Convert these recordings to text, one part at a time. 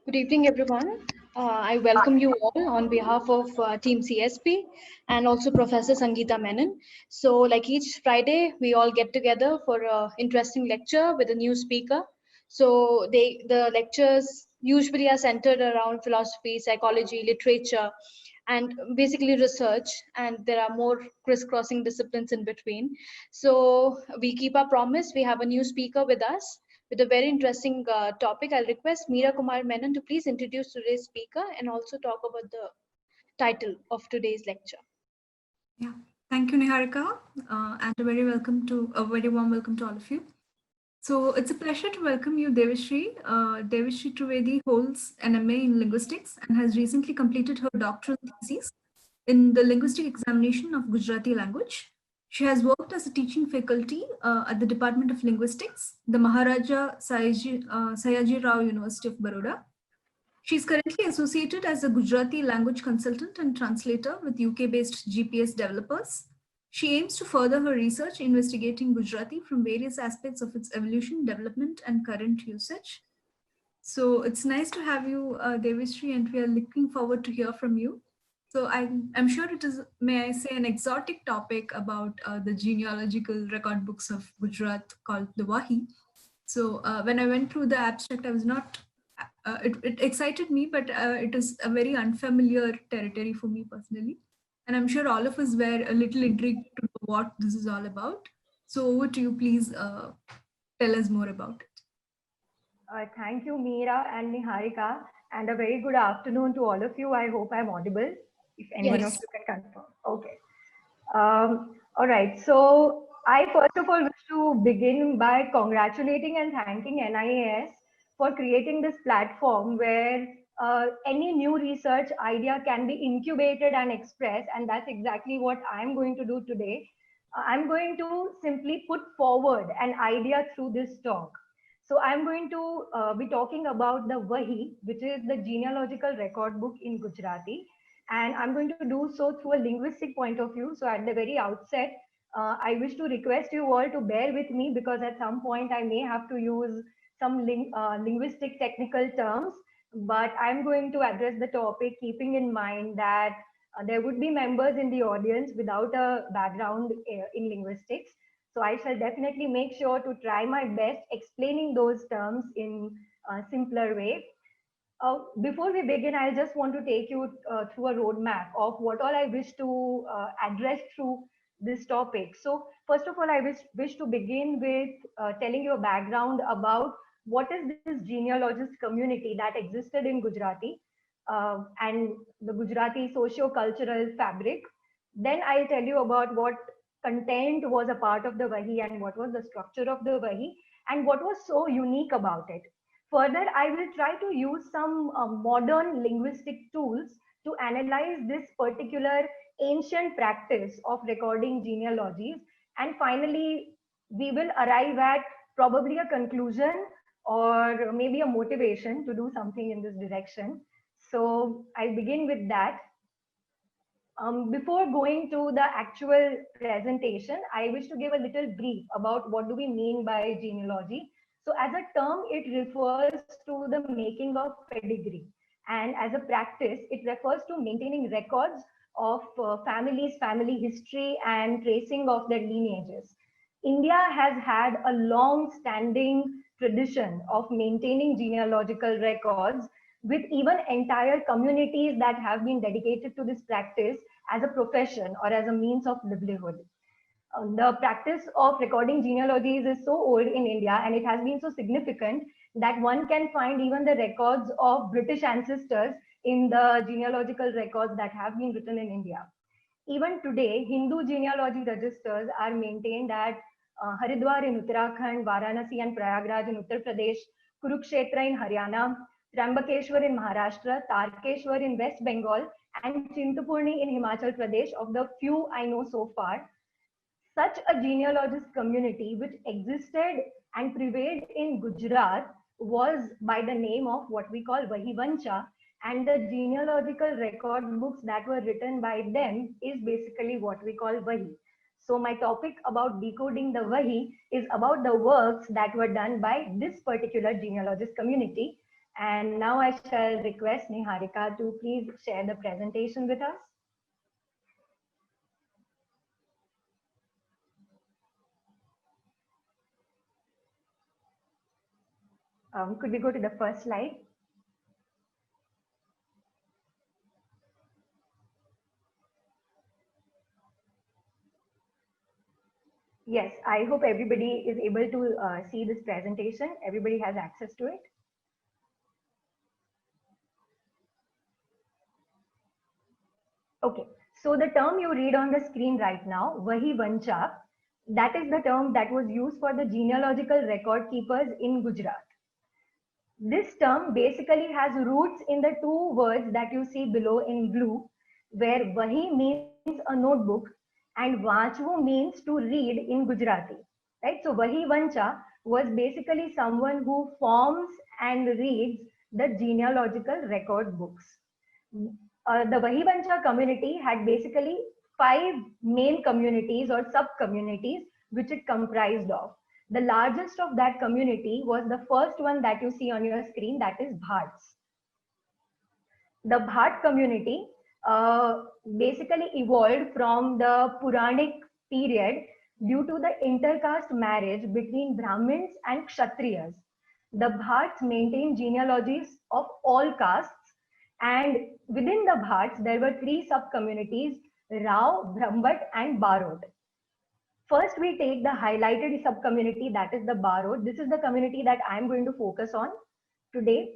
Good evening, everyone. I welcome you all on behalf of Team CSP and also Professor Sangeeta Menon. So, like each Friday, we all get together for an interesting lecture with a new speaker. So, the lectures usually are centered around philosophy, psychology, literature, and basically research. And there are more crisscrossing disciplines in between. So, we keep our promise. We have a new speaker with us with a very interesting topic. I'll request Meera Kumar Menon to please introduce today's speaker and also talk about the title of today's lecture. Yeah, thank you, Niharika, and a very warm welcome to all of you. So it's a pleasure to welcome you, Devashri. Devashri Trivedi holds an MA in linguistics and has recently completed her doctoral thesis in the linguistic examination of Gujarati language. She has worked as a teaching faculty at the Department of Linguistics, the Maharaja Sayaji Rao University of Baroda. She is currently associated as a Gujarati language consultant and translator with UK-based GPS developers. She aims to further her research investigating Gujarati from various aspects of its evolution, development, and current usage. So it's nice to have you, Devashri, and we are looking forward to hear from you. So I'm sure it is, may I say, an exotic topic about the genealogical record books of Gujarat called the Wahi. So when I went through the abstract, I was not, it excited me, but it is a very unfamiliar territory for me personally. And I'm sure all of us were a little intrigued to know what this is all about. So over to you, please tell us more about it. Thank you, Meera and Niharika, and a very good afternoon to all of you. I hope I'm audible. If anyone of Yes. you can confirm. Okay. All right. So I first of all wish to begin by congratulating and thanking NIAS for creating this platform where any new research idea can be incubated and expressed, and that's exactly what I'm going to do today. I'm going to simply put forward an idea through this talk. So I'm going to be talking about the Wahi, which is the genealogical record book in Gujarati, and I'm going to do so through a linguistic point of view. So at the very outset, I wish to request you all to bear with me because at some point I may have to use some linguistic technical terms, but I'm going to address the topic keeping in mind that there would be members in the audience without a background in linguistics. So I shall definitely make sure to try my best explaining those terms in a simpler way. Before we begin, I just want to take you through a roadmap of what all I wish to address through this topic. So, first of all, I wish to begin with telling you a background about what is this genealogist community that existed in Gujarati and the Gujarati socio-cultural fabric. Then I'll tell you about what content was a part of the Wahi and what was the structure of the Wahi and what was so unique about it. Further, I will try to use some modern linguistic tools to analyze this particular ancient practice of recording genealogies. And finally, we will arrive at probably a conclusion or maybe a motivation to do something in this direction. So I begin with that. Before going to the actual presentation, I wish to give a little brief about what do we mean by genealogy. So as a term, it refers to the making of pedigree. And as a practice, it refers to maintaining records of families, family history, and tracing of their lineages. India has had a long standing tradition of maintaining genealogical records with even entire communities that have been dedicated to this practice as a profession or as a means of livelihood. The practice of recording genealogies is so old in India and it has been so significant that one can find even the records of British ancestors in the genealogical records that have been written in India. Even today, Hindu genealogy registers are maintained at Haridwar in Uttarakhand, Varanasi and Prayagraj in Uttar Pradesh, Kurukshetra in Haryana, Trambakeshwar in Maharashtra, Tarkeshwar in West Bengal, and Chintapurni in Himachal Pradesh, of the few I know so far. Such a genealogist community which existed and prevailed in Gujarat was by the name of what we call Vahivancha, and the genealogical record books that were written by them is basically what we call Vahi. So my topic about decoding the Vahi is about the works that were done by this particular genealogist community. And now I shall request Niharika to please share the presentation with us. Could we go to the first slide? Yes, I hope everybody is able to see this presentation. Everybody has access to it. Okay, so the term you read on the screen right now, Vahi Vancha, that is the term that was used for the genealogical record keepers in Gujarat. This term basically has roots in the two words that you see below in blue, where Vahi means a notebook and Vachvu means to read in Gujarati. Right? So Vahi Vancha was basically someone who forms and reads the genealogical record books. The Vahi Vancha community had basically 5 main communities or sub-communities which it comprised of. The largest of that community was the first one that you see on your screen, that is Bhats. The Bhat community basically evolved from the Puranic period due to the intercaste marriage between Brahmins and Kshatriyas. The Bhats maintained genealogies of all castes, and within the Bhats, there were 3 sub-communities, Rao, Brahmbat and Barot. First, we take the highlighted sub-community, that is the Barot. This is the community that I'm going to focus on today.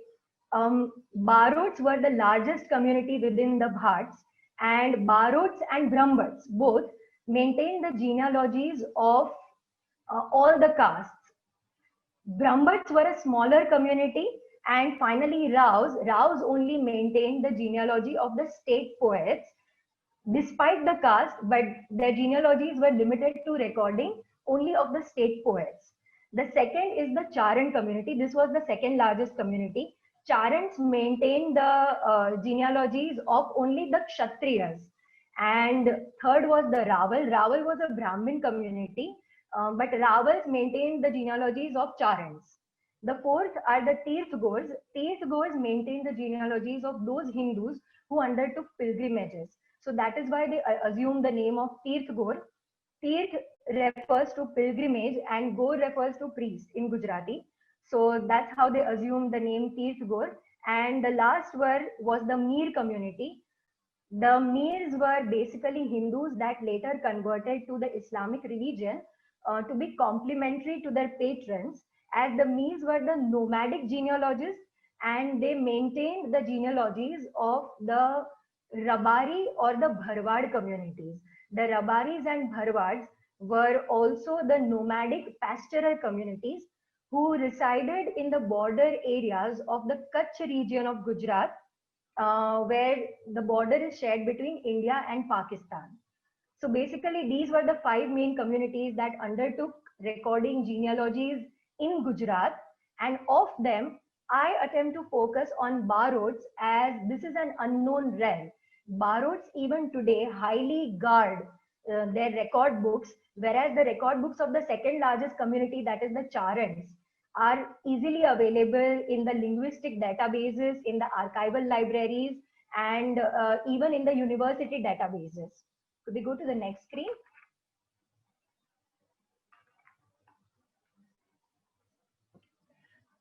Barots were the largest community within the Bhats, and Barots and Brahmats both maintained the genealogies of all the castes. Brahmats were a smaller community, and finally Raos only maintained the genealogy of the state poets despite the caste, but their genealogies were limited to recording only of the state poets. The second is the Charan community. This was the second largest community. Charans maintained the genealogies of only the Kshatriyas. And third was the Raval. Raval was a Brahmin community, but Ravals maintained the genealogies of Charans. The fourth are the Tirthgors. Tirthgors maintained the genealogies of those Hindus who undertook pilgrimages. So that is why they assume the name of Tirthgor. Tirth refers to pilgrimage and Gor refers to priest in Gujarati. So that's how they assumed the name Tirthgor. And the last was the Mir community. The Mirs were basically Hindus that later converted to the Islamic religion to be complementary to their patrons, as the Mirs were the nomadic genealogists and they maintained the genealogies of the Rabari or the Bharwad communities. The Rabaris and Bharwads were also the nomadic pastoral communities who resided in the border areas of the Kutch region of Gujarat, where the border is shared between India and Pakistan. So basically, these were the 5 main communities that undertook recording genealogies in Gujarat, and of them, I attempt to focus on Barots as this is an unknown realm. Barots even today highly guard their record books, whereas the record books of the second largest community, that is the Charans, are easily available in the linguistic databases, in the archival libraries, and even in the university databases. Could we go to the next screen?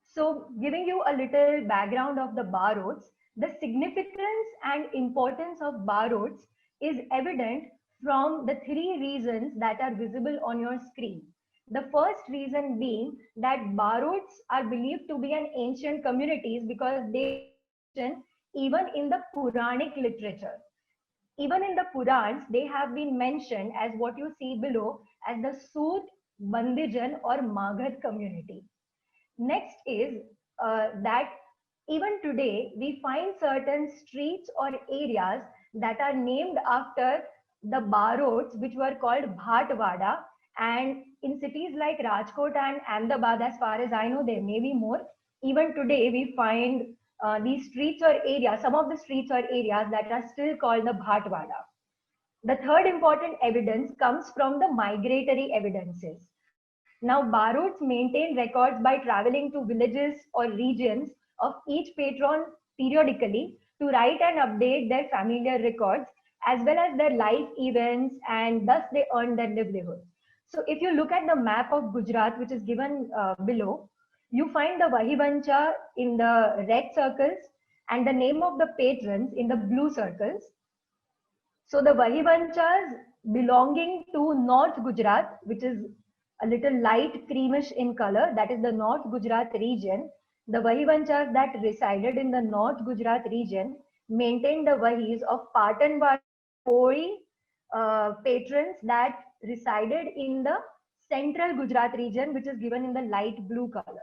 So giving you a little background of the Barots, the significance and importance of Barots is evident from the 3 reasons that are visible on your screen. The first reason being that Barots are believed to be an ancient communities because they even in the Puranic literature. Even in the Purans, they have been mentioned as what you see below as the Soot, Bandijan or Maghad community. Next is that even today, we find certain streets or areas that are named after the Barots, which were called Bhatwada. And in cities like Rajkot and Ahmedabad, as far as I know, there may be more. Even today, we find these streets or areas, some of the streets or areas that are still called the Bhatwada. The third important evidence comes from the migratory evidences. Now, Barots maintain records by traveling to villages or regions of each patron periodically to write and update their familiar records as well as their life events, and thus they earn their livelihood. So if you look at the map of Gujarat, which is given below, you find the Vahivancha in the red circles and the name of the patrons in the blue circles. So the Vahivanchas belonging to North Gujarat, which is a little light creamish in color, that is the North Gujarat region. The Vahivanchas that resided in the North Gujarat region maintained the Vahis of Patanwadi patrons that resided in the central Gujarat region, which is given in the light blue color.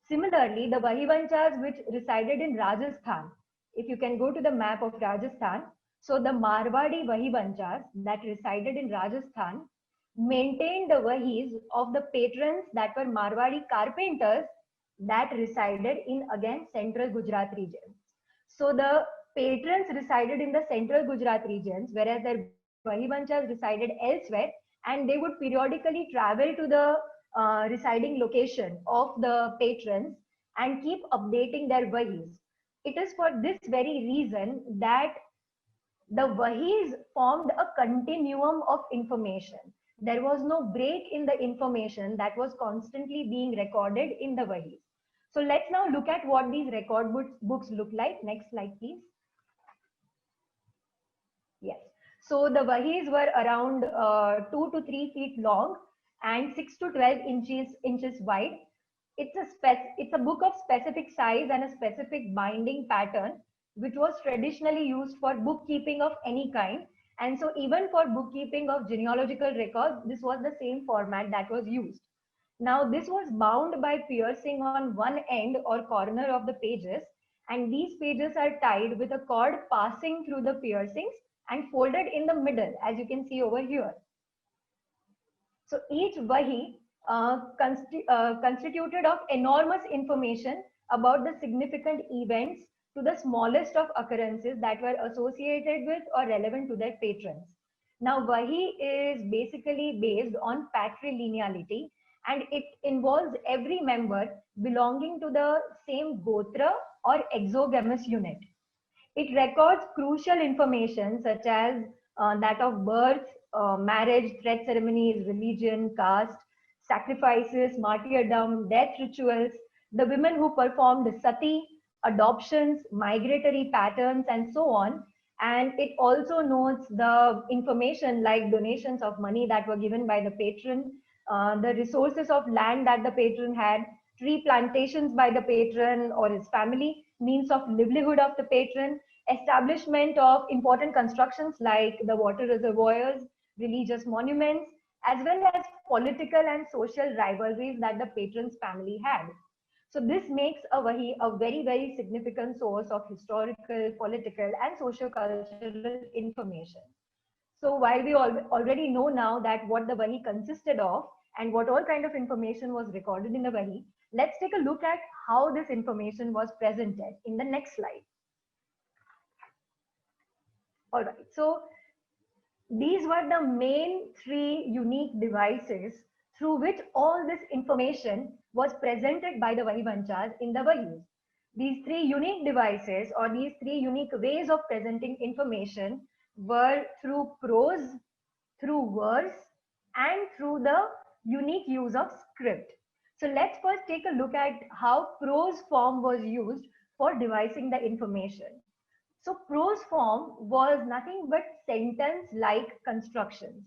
Similarly, the Vahivanchas which resided in Rajasthan, if you can go to the map of Rajasthan, so the Marwadi Vahivanchas that resided in Rajasthan maintained the Vahis of the patrons that were Marwadi carpenters that resided in again central Gujarat region. So the patrons resided in the central Gujarat regions, whereas their Vahivanchas resided elsewhere, and they would periodically travel to the residing location of the patrons and keep updating their Vahis. It is for this very reason that the Vahis formed a continuum of information. There was no break in the information that was constantly being recorded in the Vahis. So let's now look at what these record books look like. Next slide, please. Yes. So the Vahis were around 2 to 3 feet long and 6 to 12 inches wide. It's a book of specific size and a specific binding pattern, which was traditionally used for bookkeeping of any kind. And so even for bookkeeping of genealogical records, this was the same format that was used. Now, this was bound by piercing on one end or corner of the pages, and these pages are tied with a cord passing through the piercings and folded in the middle, as you can see over here. So each Vahi constituted of enormous information about the significant events to the smallest of occurrences that were associated with or relevant to their patrons. Now, Vahi is basically based on patrilineality, and it involves every member belonging to the same Gotra or exogamous unit. It records crucial information such as that of birth, marriage, thread ceremonies, religion, caste, sacrifices, martyrdom, death rituals, the women who performed sati, adoptions, migratory patterns, and so on. And it also notes the information like donations of money that were given by the patron, the resources of land that the patron had, tree plantations by the patron or his family, means of livelihood of the patron, establishment of important constructions like the water reservoirs, religious monuments, as well as political and social rivalries that the patron's family had. So this makes a Vahi a very, very significant source of historical, political, and socio-cultural information. So while we already know now that what the Vahi consisted of and what all kind of information was recorded in the Vahi, let's take a look at how this information was presented in the next slide. All right, so these were the main 3 unique devices through which all this information was presented by the Vahivanchas in the Vahis. These 3 unique devices or these 3 unique ways of presenting information were through prose, through verse, and through the unique use of script. So let's first take a look at how prose form was used for devising the information. So prose form was nothing but sentence-like constructions.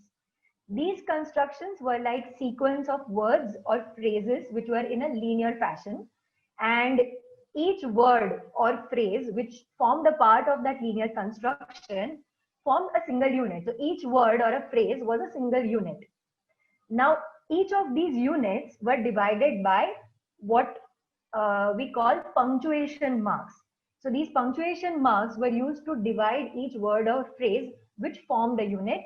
These constructions were like sequence of words or phrases which were in a linear fashion, and each word or phrase which formed a part of that linear construction formed a single unit. So each word or a phrase was a single unit. Now, each of these units were divided by what we call punctuation marks. So these punctuation marks were used to divide each word or phrase which formed a unit.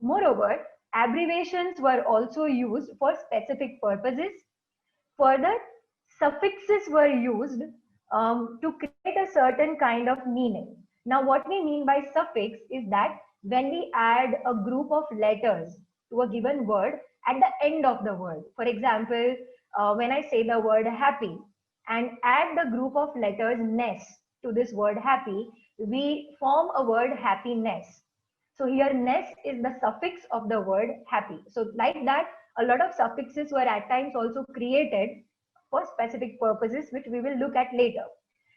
Moreover, abbreviations were also used for specific purposes. Further, suffixes were used to create a certain kind of meaning. Now, what we mean by suffix is that when we add a group of letters to a given word at the end of the word. For example, when I say the word happy, and add the group of letters ness to this word happy, we form a word happiness. So here ness is the suffix of the word happy. So like that, a lot of suffixes were at times also created for specific purposes, which we will look at later.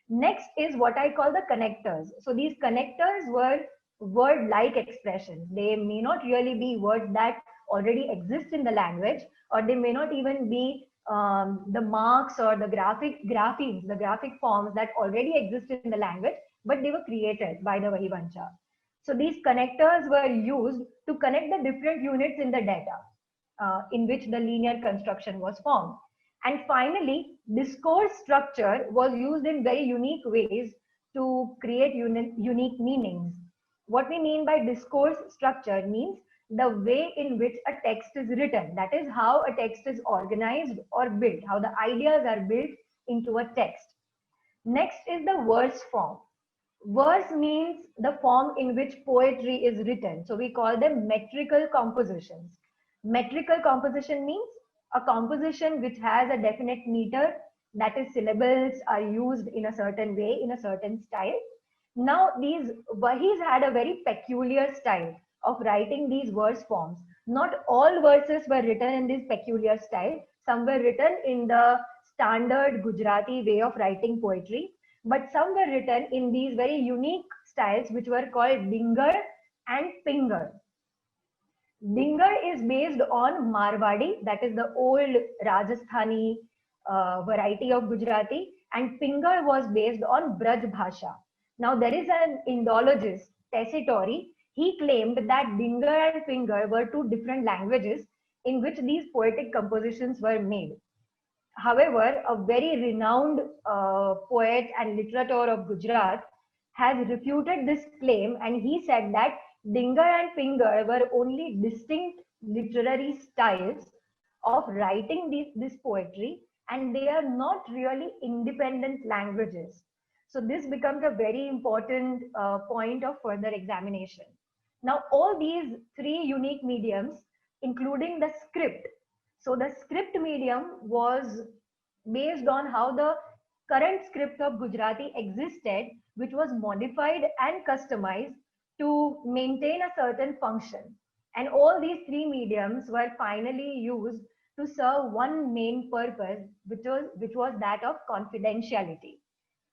Next is what I call the connectors. So these connectors were word-like expressions. They may not really be words that already exist in the language, or they may not even be the marks or the graphemes, the graphic forms that already exist in the language, but they were created by the Vahivancha. So these connectors were used to connect the different units in the data in which the linear construction was formed. And finally, discourse structure was used in very unique ways to create unique meanings. What we mean by discourse structure means the way in which a text is written. That is how a text is organized or built, how the ideas are built into a text. Next is the verse form. Verse means the form in which poetry is written. So we call them metrical compositions. Metrical composition means a composition which has a definite meter, that is syllables are used in a certain way, in a certain style. Now these Vahis had a very peculiar style of writing these verse forms. Not all verses were written in this peculiar style. Some were written in the standard Gujarati way of writing poetry, but some were written in these very unique styles which were called Dingar and Pingar. Dingar is based on Marwadi, that is the old Rajasthani variety of Gujarati, and Pingar was based on Braj Bhasha. Now there is an Indologist, Tessitore. He claimed that Dingar and Pingar were two different languages in which these poetic compositions were made. However, a very renowned poet and literator of Gujarat has refuted this claim, and he said that Dingar and Pingar were only distinct literary styles of writing this poetry, and they are not really independent languages. So this becomes a very important point of further examination. Now, all these three unique mediums, including the script. So the script medium was based on how the current script of Gujarati existed, which was modified and customized to maintain a certain function. And all these three mediums were finally used to serve one main purpose, which was that of confidentiality.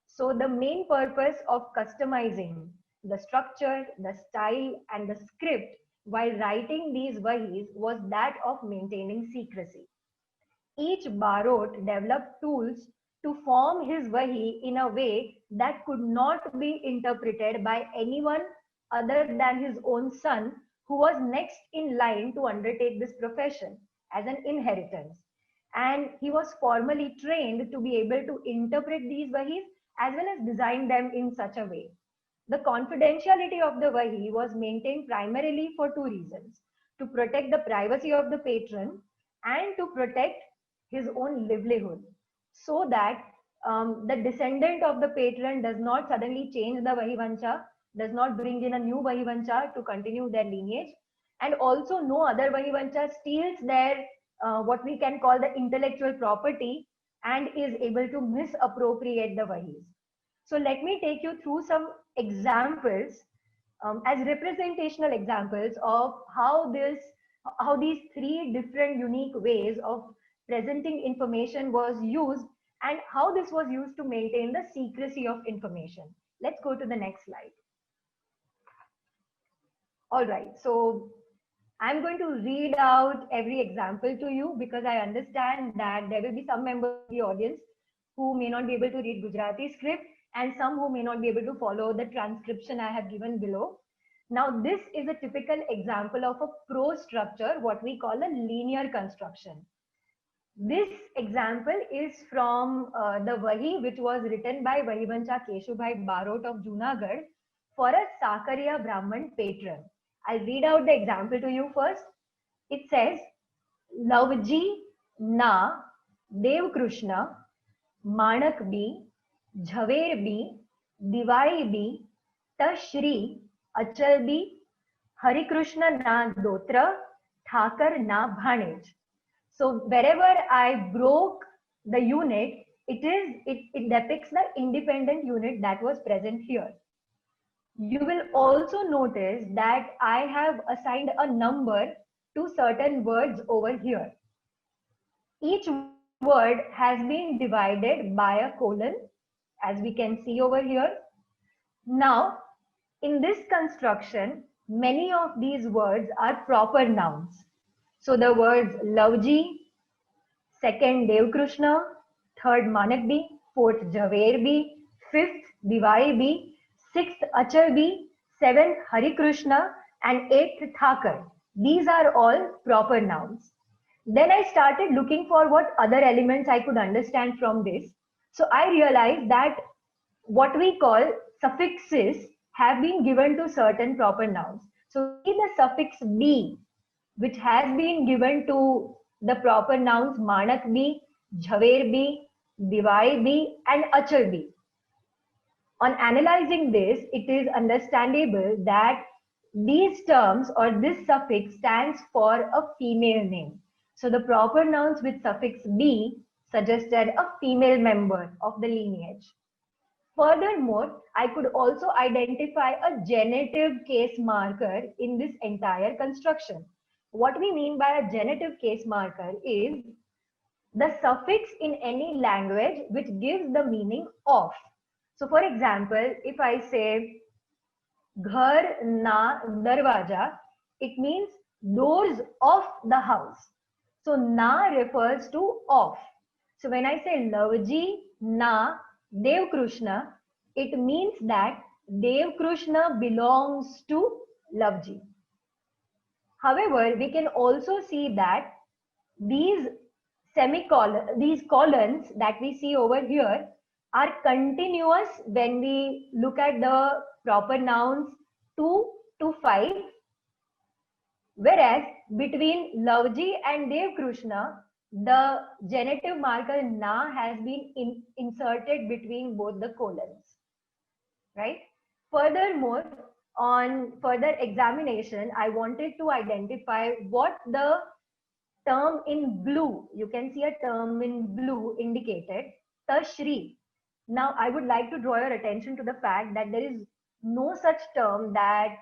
So the main purpose of customizing the structure, the style, and the script while writing these Vahis was that of maintaining secrecy. Each Barot developed tools to form his Vahi in a way that could not be interpreted by anyone other than his own son, who was next in line to undertake this profession as an inheritance. And he was formally trained to be able to interpret these Vahis as well as design them in such a way. The confidentiality of the Vahi was maintained primarily for two reasons: to protect the privacy of the patron and to protect his own livelihood, so that the descendant of the patron does not suddenly change the Vahivancha, does not bring in a new Vahivancha to continue their lineage, and also no other Vahivancha steals their what we can call the intellectual property and is able to misappropriate the Vahis. So let me take you through some examples as representational examples of how these three different unique ways of presenting information was used and how this was used to maintain the secrecy of information. Let's go to the next slide. All right, so I'm going to read out every example to you because I understand that there will be some members of the audience who may not be able to read Gujarati script and some who may not be able to follow the transcription I have given below. Now, this is a typical example of a prose structure, what we call a linear construction. This example is from the Vahi, which was written by Vahivancha Keshubhai Barot of Junagadh for a Sakariya Brahman patron. I'll read out the example to you first. It says, Lavji na Dev Krishna Manak bi Jhaver bi Diwai bi Tashri Achal bi Hari Krishna na Dotra Thakar na Bhanej. So wherever I broke the unit, it depicts the independent unit that was present here. You will also notice that I have assigned a number to certain words over here. Each word has been divided by a colon, as we can see over here. Now, in this construction, many of these words are proper nouns. So the words Lavji, second Devkrishna, third Manak B, fourth Jhaver B, fifth Diwai B, sixth Achal B, seventh Hari Krishna, and eighth Thakar. These are all proper nouns. Then I started looking for what other elements I could understand from this. So I realized that what we call suffixes have been given to certain proper nouns. So see the suffix B, which has been given to the proper nouns Manak B, Jhaver B, Diwai B, and Achal B. On analyzing this, it is understandable that these terms or this suffix stands for a female name. So the proper nouns with suffix B suggested a female member of the lineage. Furthermore, I could also identify a genitive case marker in this entire construction. What we mean by a genitive case marker is the suffix in any language which gives the meaning of. So for example, if I say ghar na darwaja, it means doors of the house. So na refers to of. So when I say Lavji na Dev Krishna, it means that Dev Krishna belongs to Lavji. However, we can also see that these colons that we see over here are continuous when we look at the proper nouns 2 to 5, whereas between Lavji and Dev Krishna, the genitive marker na has been inserted between both the colons, right? Furthermore, on further examination, I wanted to identify what the term in blue, you can see a term in blue indicated, Tashri. Now, I would like to draw your attention to the fact that there is no such term that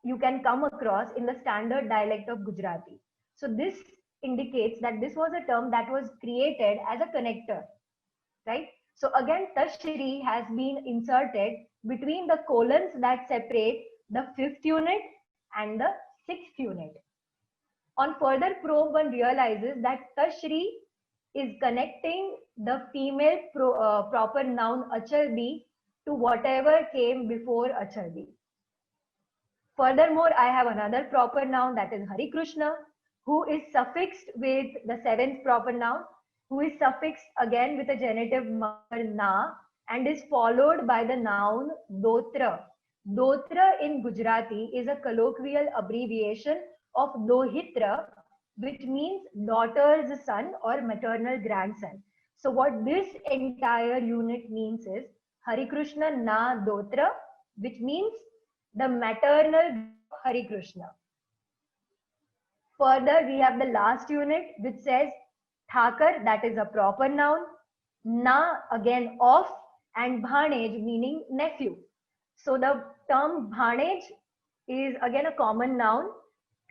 you can come across in the standard dialect of Gujarati. So this indicates that this was a term that was created as a connector, right? So again, Tashri has been inserted between the colons that separate the 5th unit and the 6th unit. On further probe, one realizes that Tashri is connecting the female proper noun Achal B to whatever came before Achal B. Furthermore, I have another proper noun, that is Hari Krishna, who is suffixed with the 7th proper noun, who is suffixed again with a genitive marker na, and is followed by the noun Dotra. Dotra in Gujarati is a colloquial abbreviation of Dohitra, which means daughter's son or maternal grandson. So what this entire unit means is Hari Krishna na Dotra, which means the maternal Hari Krishna. Further, we have the last unit which says Thakar, that is a proper noun, na again of, and Bhanej meaning nephew. So the term Bhanej is again a common noun.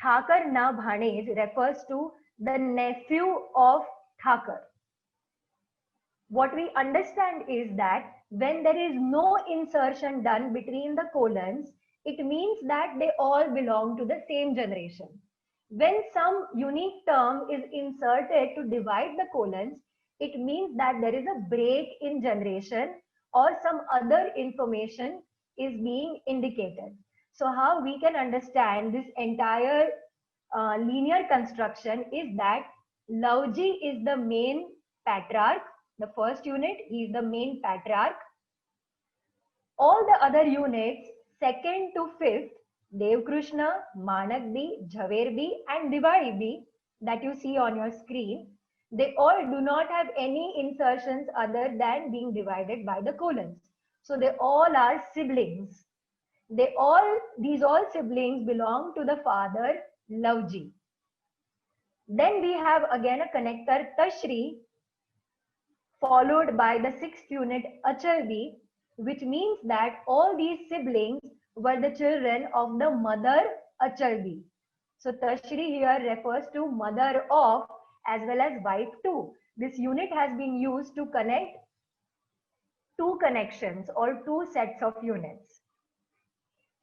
Thakar na Bhanej refers to the nephew of Thakar. What we understand is that when there is no insertion done between the colons, it means that they all belong to the same generation. When some unique term is inserted to divide the colons, it means that there is a break in generation or some other information is being indicated. So how we can understand this entire linear construction is that Lavji is the main patriarch, the first unit, he is the main patriarch. All the other units, 2nd to 5th, Dev Krishna, Manak B, Jhaver B, and Diwai B that you see on your screen, they all do not have any insertions other than being divided by the colons. So they all are siblings. These all siblings belong to the father Lavji. Then we have again a connector Tashri followed by the sixth unit Acharbi, which means that all these siblings were the children of the mother Acharbi. So Tashri here refers to mother of as well as wife too. This unit has been used to connect two connections or two sets of units.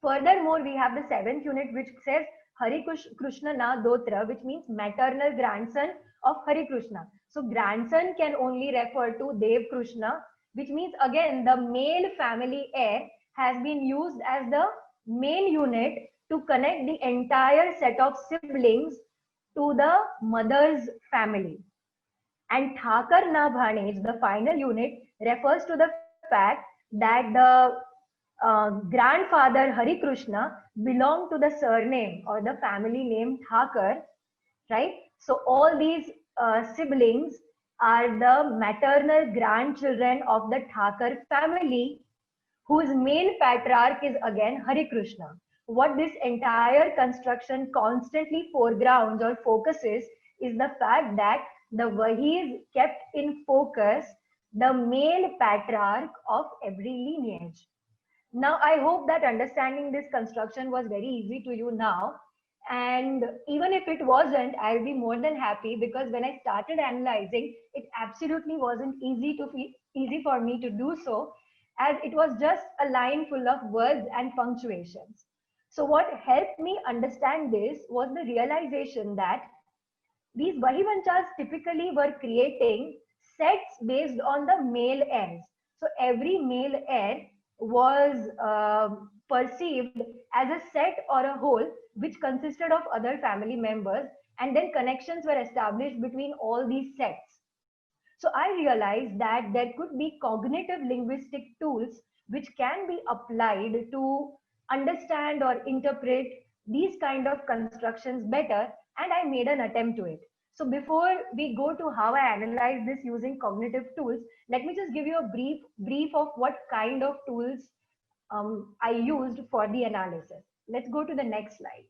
Furthermore, we have the seventh unit which says Hari Krishna Na Dotra, which means maternal grandson of Hari Krishna. So grandson can only refer to Dev Krishna, which means again the male family heir has been used as the main unit to connect the entire set of siblings to the mother's family. And Thakar Na Bhanej, the final unit, refers to the fact that the grandfather Hari Krishna belonged to the surname or the family name Thakar, right? So all these siblings are the maternal grandchildren of the Thakar family, whose main patriarch is again Hari Krishna. What this entire construction constantly foregrounds or focuses is the fact that the Vahis kept in focus the male patriarch of every lineage. Now, I hope that understanding this construction was very easy to you now. And even if it wasn't, I'll be more than happy, because when I started analyzing, it absolutely wasn't easy for me to do so, as it was just a line full of words and punctuations. So what helped me understand this was the realization that these Vahivanchas typically were creating sets based on the male heirs. So every male heir was perceived as a set or a whole which consisted of other family members, and then connections were established between all these sets. So I realized that there could be cognitive linguistic tools which can be applied to understand or interpret these kind of constructions better, and I made an attempt to it. So before we go to how I analyze this using cognitive tools, let me just give you a brief of what kind of tools I used for the analysis. Let's go to the next slide.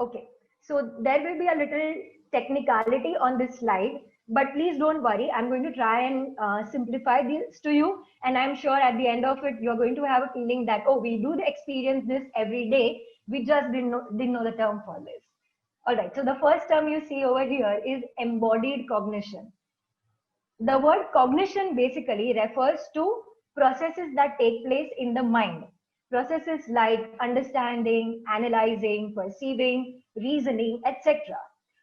Okay, so there will be a little technicality on this slide, but please don't worry. I'm going to try and simplify this to you. And I'm sure at the end of it, you're going to have a feeling that, oh, we do experience this every day. We just didn't know the term for this. All right, so the first term you see over here is embodied cognition. The word cognition basically refers to processes that take place in the mind. Processes like understanding, analyzing, perceiving, reasoning, etc.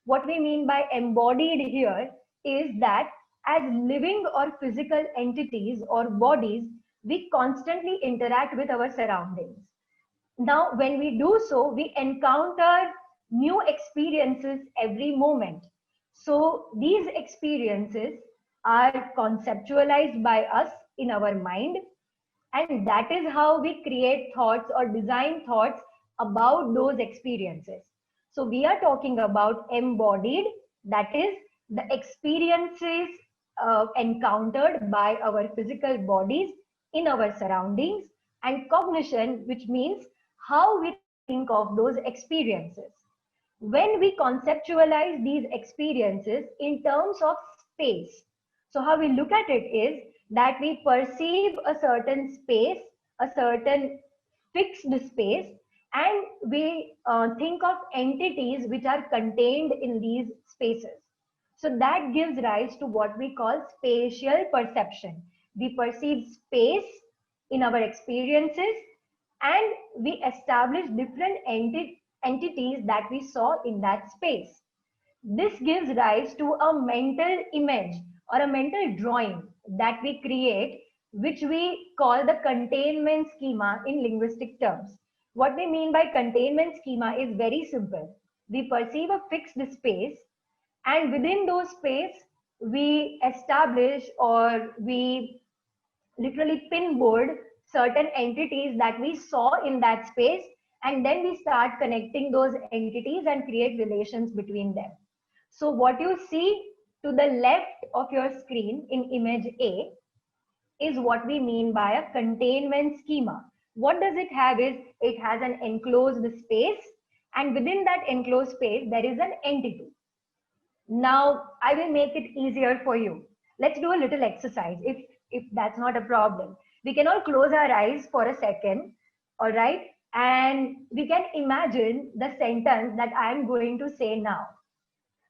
What we mean by embodied here is that as living or physical entities or bodies, we constantly interact with our surroundings. Now, when we do so, we encounter new experiences every moment. So these experiences are conceptualized by us in our mind, and that is how we create thoughts or design thoughts about those experiences. So we are talking about embodied, that is the experiences encountered by our physical bodies in our surroundings, and cognition, which means how we think of those experiences. When we conceptualize these experiences in terms of space, so how we look at it is that we perceive a certain space, a certain fixed space, and we think of entities which are contained in these spaces. So that gives rise to what we call spatial perception. We perceive space in our experiences, and we establish different entities that we saw in that space. This gives rise to a mental image or a mental drawing that we create, which we call the containment schema in linguistic terms. What we mean by containment schema is very simple. We perceive a fixed space, and within those space, we establish or we literally pinboard certain entities that we saw in that space, and then we start connecting those entities and create relations between them. So what you see to the left of your screen in image A is what we mean by a containment schema. What does it have is, it has an enclosed space, and within that enclosed space, there is an entity. Now, I will make it easier for you. Let's do a little exercise if that's not a problem. We can all close our eyes for a second, all right? And we can imagine the sentence that I'm going to say now.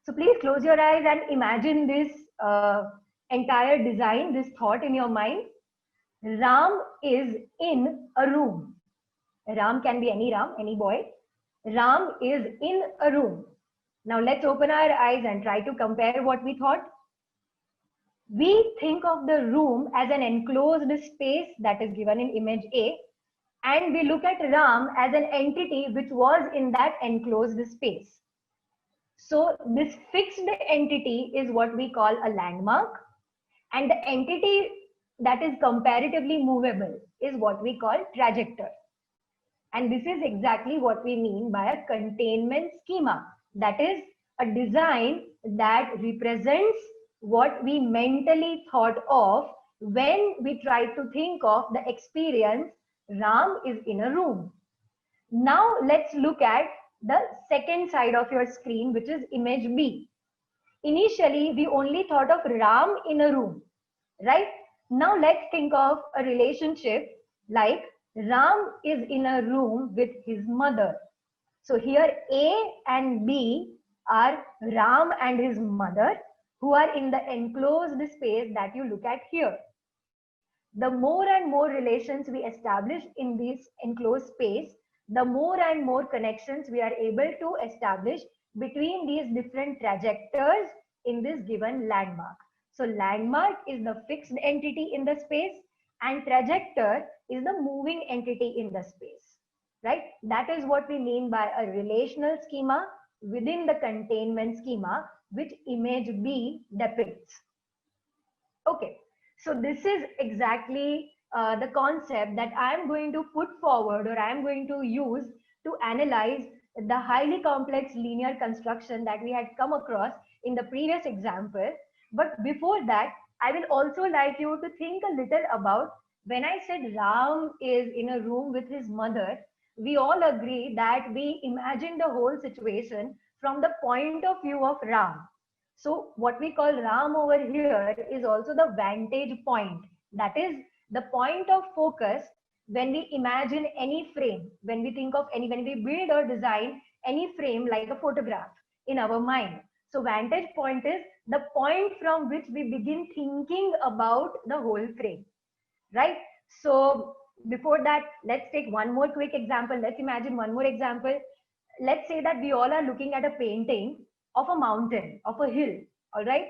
So please close your eyes and imagine this entire design, this thought in your mind. Ram is in a room. Ram can be any Ram, any boy. Ram is in a room. Now let's open our eyes and try to compare what we thought. We think of the room as an enclosed space that is given in image A, and we look at Ram as an entity which was in that enclosed space. So this fixed entity is what we call a landmark, and the entity that is comparatively movable is what we call trajector. And this is exactly what we mean by a containment schema. That is a design that represents what we mentally thought of when we try to think of the experience Ram is in a room. Now let's look at the second side of your screen, which is image B. Initially, we only thought of Ram in a room, right? Now let's think of a relationship like Ram is in a room with his mother. So here A and B are Ram and his mother, who are in the enclosed space that you look at here. The more and more relations we establish in this enclosed space, the more and more connections we are able to establish between these different trajectories in this given landmark. So landmark is the fixed entity in the space, and trajector is the moving entity in the space, right? That is what we mean by a relational schema within the containment schema, which image B depicts. Okay, so this is exactly the concept that I am going to put forward, or I am going to use to analyze the highly complex linear construction that we had come across in the previous example. But before that, I will also like you to think a little about when I said Ram is in a room with his mother. We all agree that we imagine the whole situation from the point of view of Ram. So what we call Ram over here is also the vantage point. That is the point of focus when we imagine any frame, when we think of when we build or design any frame like a photograph in our mind. So vantage point is the point from which we begin thinking about the whole frame, right? So before that, let's take one more quick example. Let's imagine one more example. Let's say that we all are looking at a painting of a mountain, of a hill, all right?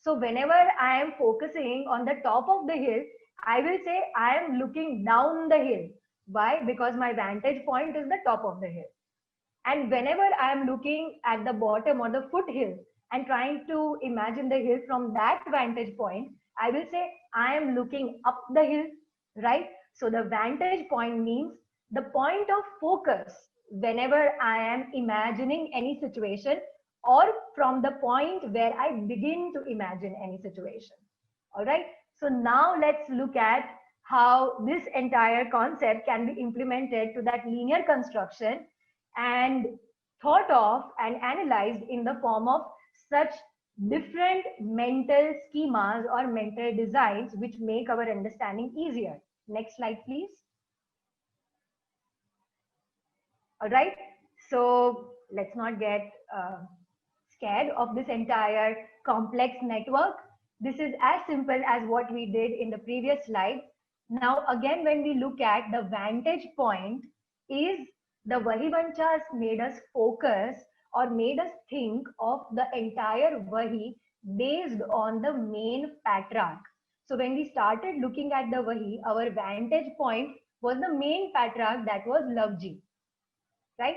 So whenever I am focusing on the top of the hill, I will say I am looking down the hill. Why? Because my vantage point is the top of the hill. And whenever I am looking at the bottom or the foothill and trying to imagine the hill from that vantage point, I will say I am looking up the hill, right? So the vantage point means the point of focus whenever I am imagining any situation, or from the point where I begin to imagine any situation. All right. So now let's look at how this entire concept can be implemented to that linear construction and thought of and analyzed in the form of such different mental schemas or mental designs which make our understanding easier. Next slide, please. All right. So let's not get scared of this entire complex network. This is as simple as what we did in the previous slide. Now, again, when we look at the vantage point, is the Vahivanchas made us focus or made us think of the entire Vahi based on the main patriarch. So when we started looking at the Vahi, our vantage point was the main patriarch, that was Lavji, right?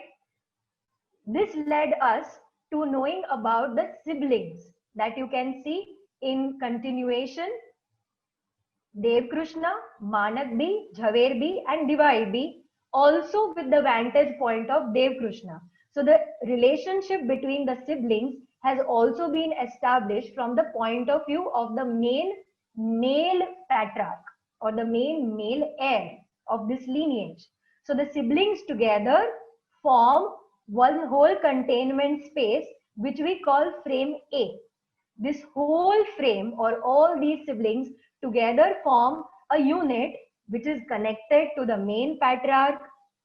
This led us to knowing about the siblings that you can see in continuation. Devkrishna, Manak B, Jhaver B and Divai B, also with the vantage point of Devkrishna. So the relationship between the siblings has also been established from the point of view of the main male patriarch or the main male heir of this lineage. So the siblings together form one whole containment space which we call frame A. This whole frame or all these siblings together form a unit which is connected to the main patriarch,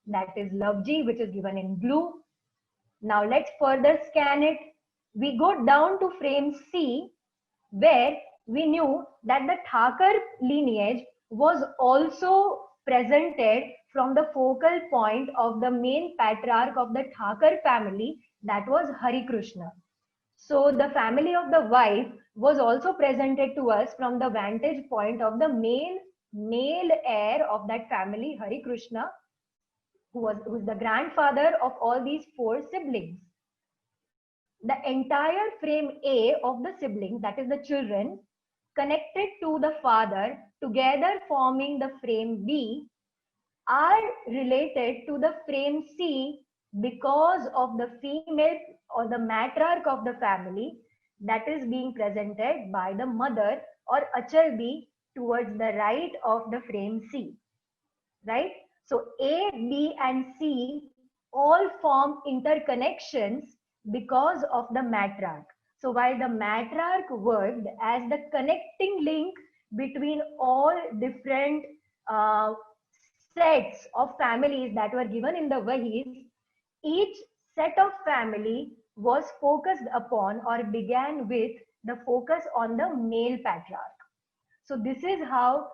that is Lavji, which is given in blue. Now let's further scan it. We go down to frame C, where we knew that the Thakar lineage was also presented from the focal point of the main patriarch of the Thakar family, that was Hari Krishna. So the family of the wife was also presented to us from the vantage point of the main male heir of that family, Hari Krishna, who was the grandfather of all these 4 siblings. The entire frame A of the siblings, that is the children, connected to the father, together forming the frame B, are related to the frame C because of the female or the matriarch of the family that is being presented by the mother or Achal B towards the right of the frame C, right? So A, B and C all form interconnections because of the matriarch. So while the matriarch worked as the connecting link between all different sets of families that were given in the Vahis, each set of family was focused upon or began with the focus on the male patriarch. So this is how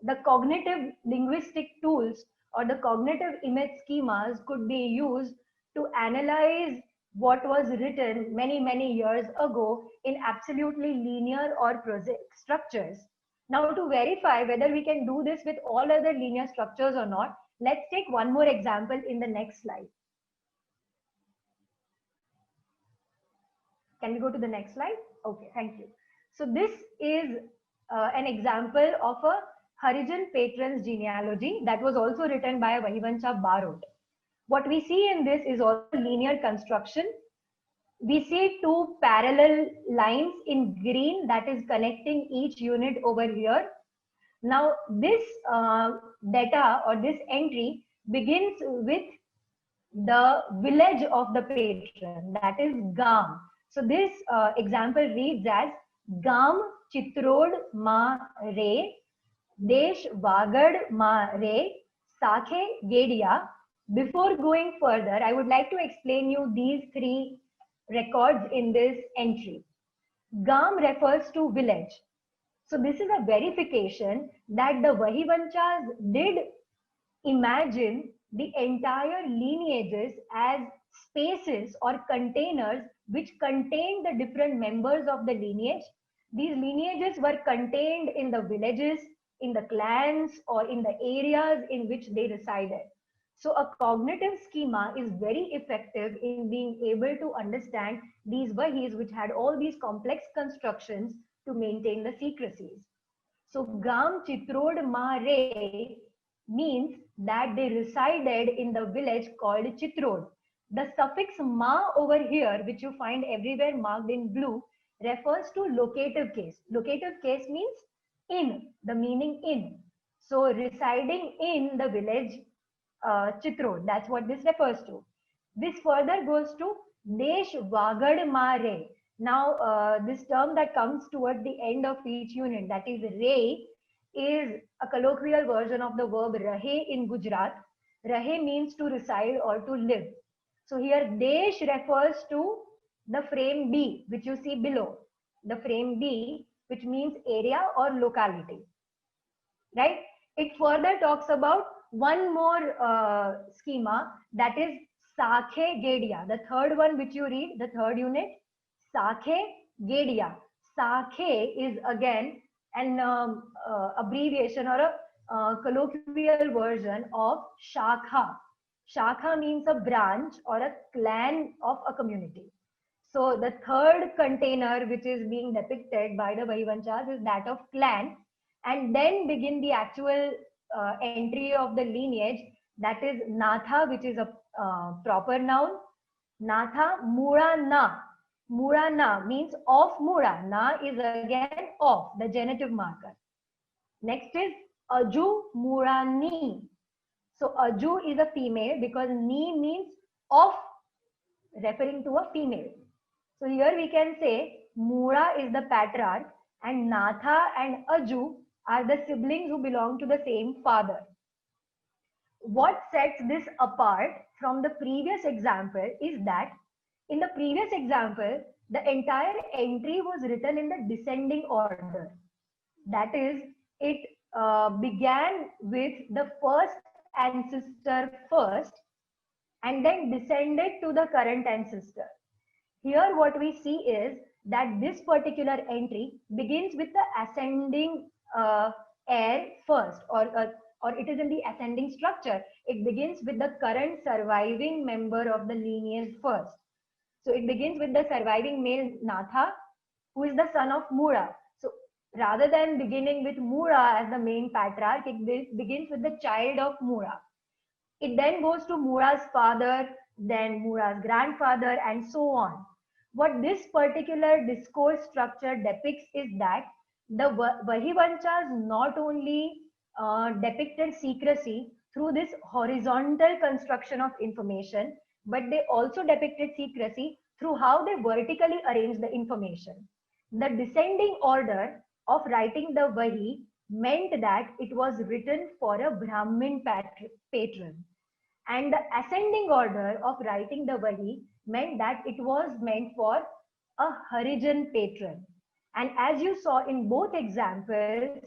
the cognitive linguistic tools or the cognitive image schemas could be used to analyze what was written many years ago in absolutely linear or prosaic structures. Now, to verify whether we can do this with all other linear structures or not, let's take one more example in the next slide. Can we go to the next slide? Okay, thank you. So this is an example of a Harijan patron's genealogy that was also written by Vahivancha Barot. What we see in this is also linear construction. We see 2 parallel lines in green that is connecting each unit over here. Now this data or this entry begins with the village of the patron, that is Gam. So this example reads as Gam Chitrod Ma Re, Desh Wagad Ma Re, Sakhe Gedia. Before going further, I would like to explain you these 3 records in this entry. Gam refers to village. So this is a verification that the Vahivanchas did imagine the entire lineages as spaces or containers which contain the different members of the lineage. These lineages were contained in the villages, in the clans, or in the areas in which they resided. So a cognitive schema is very effective in being able to understand these Vahis which had all these complex constructions to maintain the secrecies. So Gam Chitrod Ma Re means that they resided in the village called Chitrod. The suffix ma over here, which you find everywhere marked in blue, refers to locative case. Locative case means in, the meaning in. So residing in the village Chitrod, that's what this refers to. This further goes to Desh Wagad Ma Re. Now, this term that comes towards the end of each unit, that is Re, is a colloquial version of the verb Rahe in Gujarat. Rahe means to reside or to live. So here Desh refers to the frame B, which you see below. The frame B, which means area or locality. Right? It further talks about one more schema, that is Sakhe Gedia. The third one which you read, the third unit, Sakhe Gedia. Sakhe is again an abbreviation or a colloquial version of Shakha. Shakha means a branch or a clan of a community. So the third container which is being depicted by the Vahivanchas is that of clan, and then begin the actual entry of the lineage, that is Natha, which is a proper noun. Natha Mura Na. Mura Na means of Mura. Na is again of, the genitive marker. Next is Aju Mura Ni. So Aju is a female because Ni means of, referring to a female. So here we can say Mura is the patriarch and Natha and Aju are the siblings who belong to the same father. What sets this apart from the previous example is that in the previous example, the entire entry was written in the descending order. That is, it began with the first ancestor first and then descended to the current ancestor. Here what we see is that this particular entry begins with the ascending heir first, or it is in the ascending structure. It begins with the current surviving member of the lineage first. So it begins with the surviving male Natha, who is the son of Mura. So rather than beginning with Mura as the main patriarch, it begins with the child of Mura. It then goes to Mura's father, then Mura's grandfather, and so on. What this particular discourse structure depicts is that the Vahivanchas not only depicted secrecy through this horizontal construction of information, but they also depicted secrecy through how they vertically arranged the information. The descending order of writing the Vahi meant that it was written for a Brahmin patron. And the ascending order of writing the Vahi meant that it was meant for a Harijan patron. And as you saw in both examples,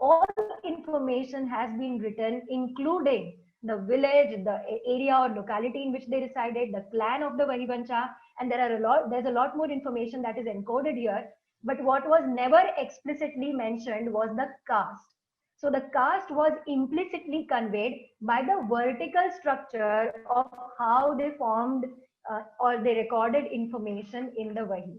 all information has been written, including the village, the area or locality in which they resided, the clan of the Vahivancha, and there's a lot more information that is encoded here. But what was never explicitly mentioned was the caste. So the caste was implicitly conveyed by the vertical structure of how they formed or they recorded information in the Vahi.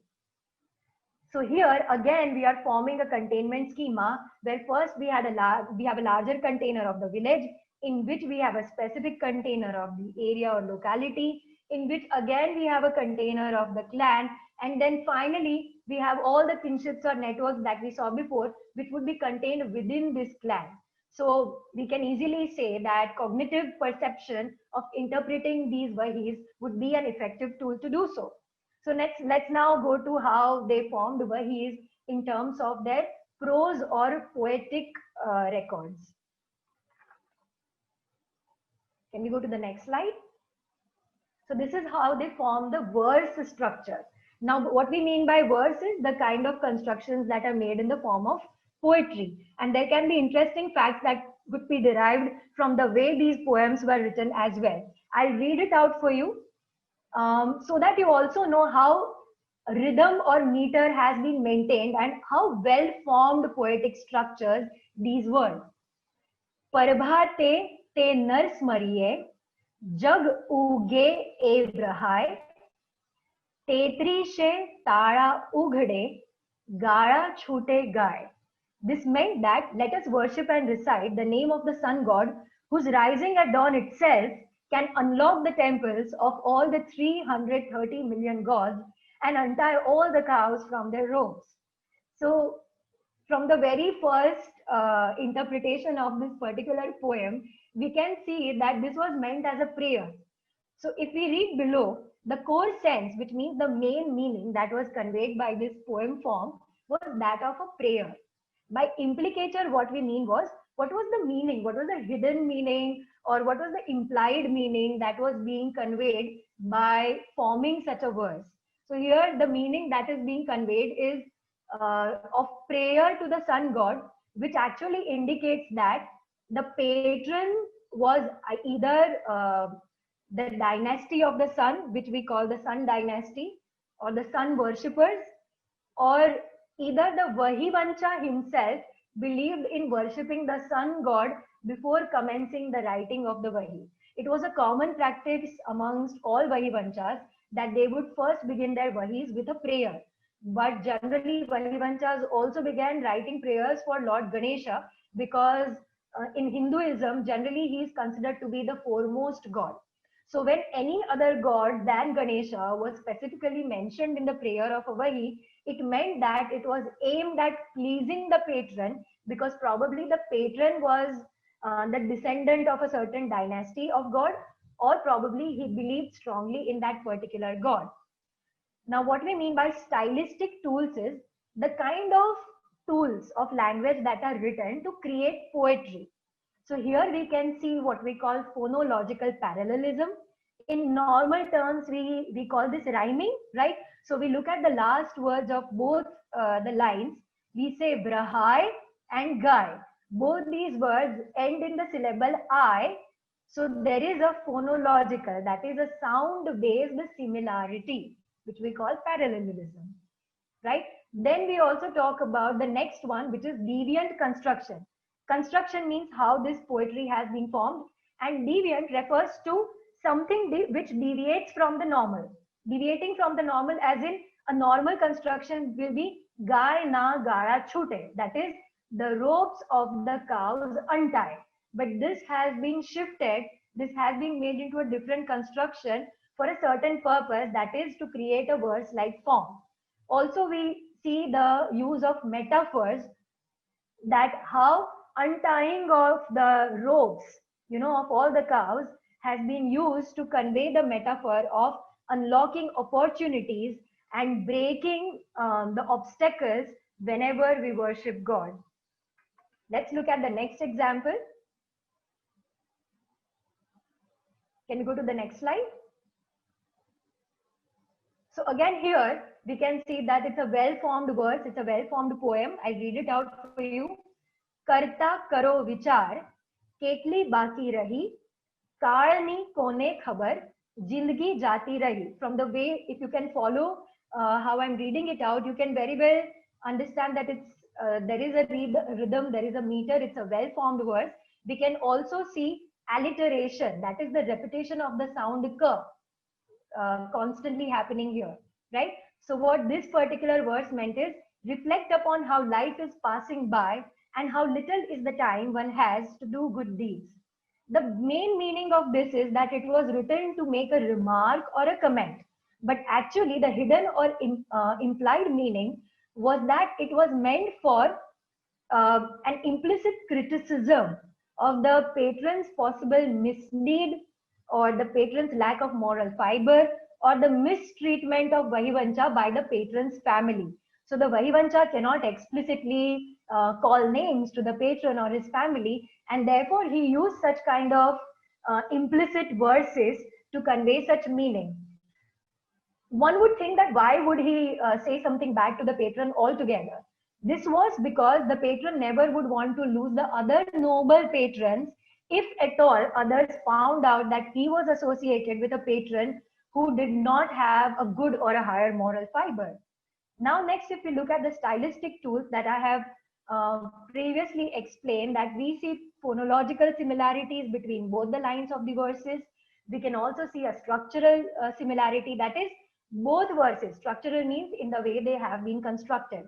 So here again we are forming a containment schema where first we have a larger container of the village, in which we have a specific container of the area or locality, in which again we have a container of the clan, and then finally we have all the kinships or networks that we saw before, which would be contained within this clan. So we can easily say that cognitive perception of interpreting these Vahis would be an effective tool to do so. So let's now go to how they formed Vahis in terms of their prose or poetic records. Can we go to the next slide? So this is how they form the verse structure. Now, what we mean by verse is the kind of constructions that are made in the form of poetry. And there can be interesting facts that could be derived from the way these poems were written as well. I'll read it out for you so that you also know how rhythm or meter has been maintained and how well formed poetic structures these were. Parbhate te nars mariye, jag uge evrahai, Tetrishe tara ughde, gara chute gai. This meant that let us worship and recite the name of the sun god, whose rising at dawn itself can unlock the temples of all the 330 million gods and untie all the cows from their robes. So from the very first interpretation of this particular poem, we can see that this was meant as a prayer. So if we read below, the core sense, which means the main meaning that was conveyed by this poem form, was that of a prayer. By implicature, what we mean was, what was the meaning? What was the hidden meaning, or what was the implied meaning that was being conveyed by forming such a verse? So here the meaning that is being conveyed is of prayer to the sun god, which actually indicates that the patron was either the dynasty of the sun, which we call the sun dynasty, or the sun worshippers, or either the Vahivancha himself believed in worshipping the sun god before commencing the writing of the Vahi. It was a common practice amongst all Vahivanchas that they would first begin their Vahis with a prayer. But generally, Vahivanchas also began writing prayers for Lord Ganesha because in Hinduism, generally he is considered to be the foremost god. So when any other god than Ganesha was specifically mentioned in the prayer of a Vahi, it meant that it was aimed at pleasing the patron, because probably the patron was the descendant of a certain dynasty of god, or probably he believed strongly in that particular god. Now, what we mean by stylistic tools is the kind of tools of language that are written to create poetry. So here we can see what we call phonological parallelism. In normal terms, we call this rhyming, right? So we look at the last words of both the lines. We say brahai and gai. Both these words end in the syllable I. So there is a phonological, that is a sound-based similarity, which we call parallelism, right? Then we also talk about the next one, which is deviant construction. Construction means how this poetry has been formed, and deviant refers to something which deviates from the normal. Deviating from the normal, as in a normal construction will be gai na gaya chute, that is the ropes of the cows untie. But this has been shifted, this has been made into a different construction for a certain purpose, that is to create a verse-like form. Also, we see the use of metaphors, that how untying of the ropes, of all the cows has been used to convey the metaphor of unlocking opportunities and breaking the obstacles whenever we worship God. Let's look at the next example. Can you go to the next slide? So again here, we can see that it's a well-formed verse, it's a well-formed poem. I read it out for you. Karta karo vichar, ketli baki rahi, kaalni kone khabar, jindagi jati rahi. From the way, if you can follow how I'm reading it out, you can very well understand that it's there is a rhythm, there is a meter, it's a well-formed verse. We can also see alliteration, that is the repetition of the sound ka. Constantly happening here, right? So what this particular verse meant is, reflect upon how life is passing by and how little is the time one has to do good deeds. The main meaning of this is that it was written to make a remark or a comment, but actually the hidden or implied meaning was that it was meant for an implicit criticism of the patron's possible misdeed, or the patron's lack of moral fiber, or the mistreatment of Vahivancha by the patron's family. So the Vahivancha cannot explicitly call names to the patron or his family, and therefore he used such kind of implicit verses to convey such meaning. One would think that why would he say something bad to the patron altogether? This was because the patron never would want to lose the other noble patrons if at all others found out that he was associated with a patron who did not have a good or a higher moral fiber. Now, next, if we look at the stylistic tools that I have previously explained, that we see phonological similarities between both the lines of the verses. We can also see a structural similarity, that is, both verses. Structural means in the way they have been constructed.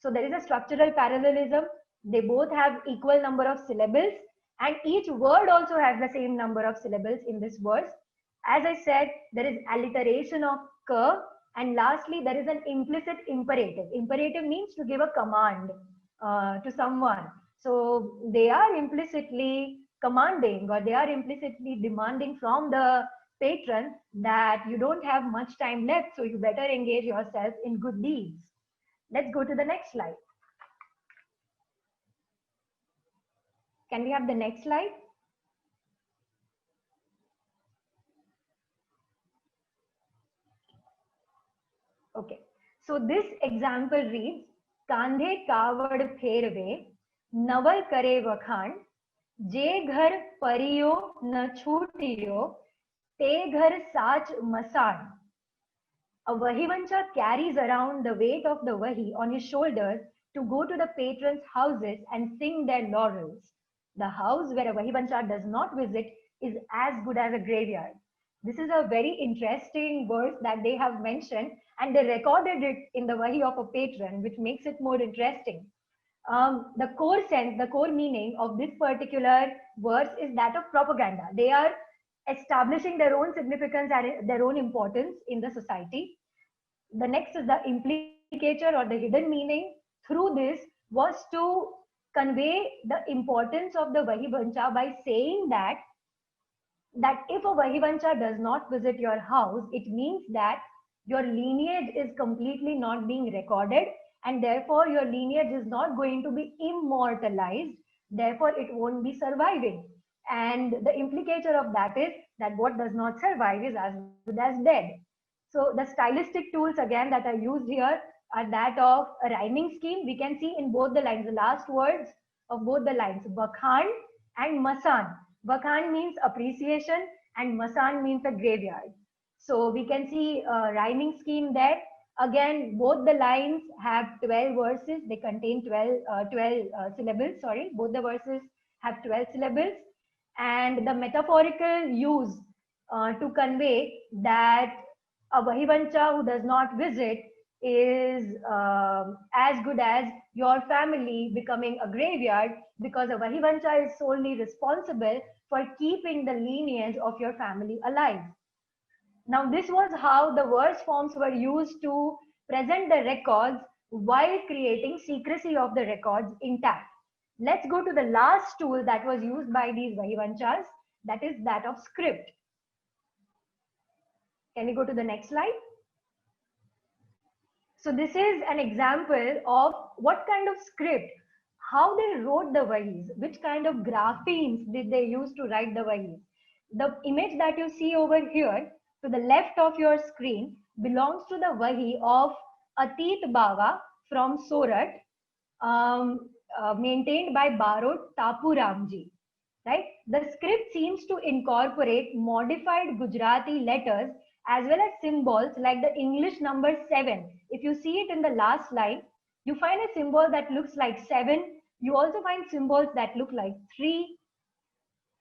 So there is a structural parallelism. They both have equal number of syllables, and each word also has the same number of syllables in this verse. As I said, there is alliteration of ka, and lastly, there is an implicit imperative. Imperative means to give a command to someone. So they are implicitly commanding, or they are implicitly demanding from the patron that you don't have much time left, so you better engage yourself in good deeds. Let's go to the next slide. Can we have the next slide? Okay, so this example reads, Kandhe kavad pherve, naval kare vakhan, je ghar pariyo na chutiyo, te ghar sach masan. A Vahivancha carries around the weight of the Vahi on his shoulders to go to the patrons' houses and sing their laurels. The house where a Vahivancha does not visit is as good as a graveyard. This is a very interesting verse that they have mentioned, and they recorded it in the Vahi of a patron, which makes it more interesting. The core sense, the core meaning of this particular verse is that of propaganda. They are establishing their own significance and their own importance in the society. The next is the implicature, or the hidden meaning through this was to convey the importance of the Vahivancha by saying that that if a Vahivancha does not visit your house, it means that your lineage is completely not being recorded, and therefore your lineage is not going to be immortalized. Therefore, it won't be surviving. And the implicator of that is that what does not survive is as good as dead. So the stylistic tools again that are used here are that of a rhyming scheme. We can see in both the lines, the last words of both the lines, Vakhan and Masan. Vakhan means appreciation and Masan means a graveyard. So we can see a rhyming scheme there. Again, both the lines have 12 verses. They contain 12 syllables, sorry. Both the verses have 12 syllables. And the metaphorical use to convey that a Vahivancha who does not visit is as good as your family becoming a graveyard, because a Vahivancha is solely responsible for keeping the lineage of your family alive. Now, this was how the verse forms were used to present the records while creating secrecy of the records intact. Let's go to the last tool that was used by these Vahivanchas, that is that of script. Can we go to the next slide? So this is an example of what kind of script, how they wrote the Vahis, which kind of graphemes did they use to write the Vahis. The image that you see over here to the left of your screen belongs to the Vahi of Atit Bava from Sorat, maintained by Barot Tapuramji. Right? The script seems to incorporate modified Gujarati letters as well as symbols like the English number 7. If you see it in the last line, you find a symbol that looks like 7. You also find symbols that look like 3,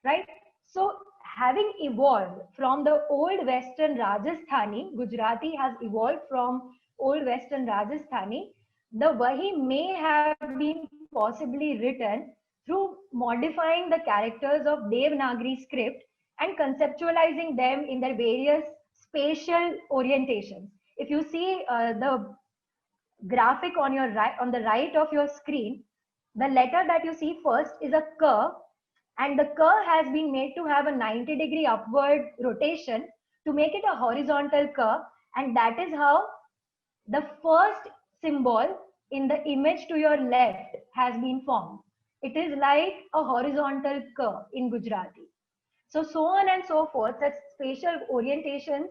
right? So having evolved from the old Western Rajasthani, Gujarati has evolved from old Western Rajasthani, the Vahi may have been possibly written through modifying the characters of Devanagari script and conceptualizing them in their various spatial orientations. If you see the graphic on your right, on the right of your screen, the letter that you see first is a K, and the K has been made to have a 90-degree upward rotation to make it a horizontal K, and that is how the first symbol in the image to your left has been formed. It is like a horizontal K in Gujarati. So on and so forth, such spatial orientations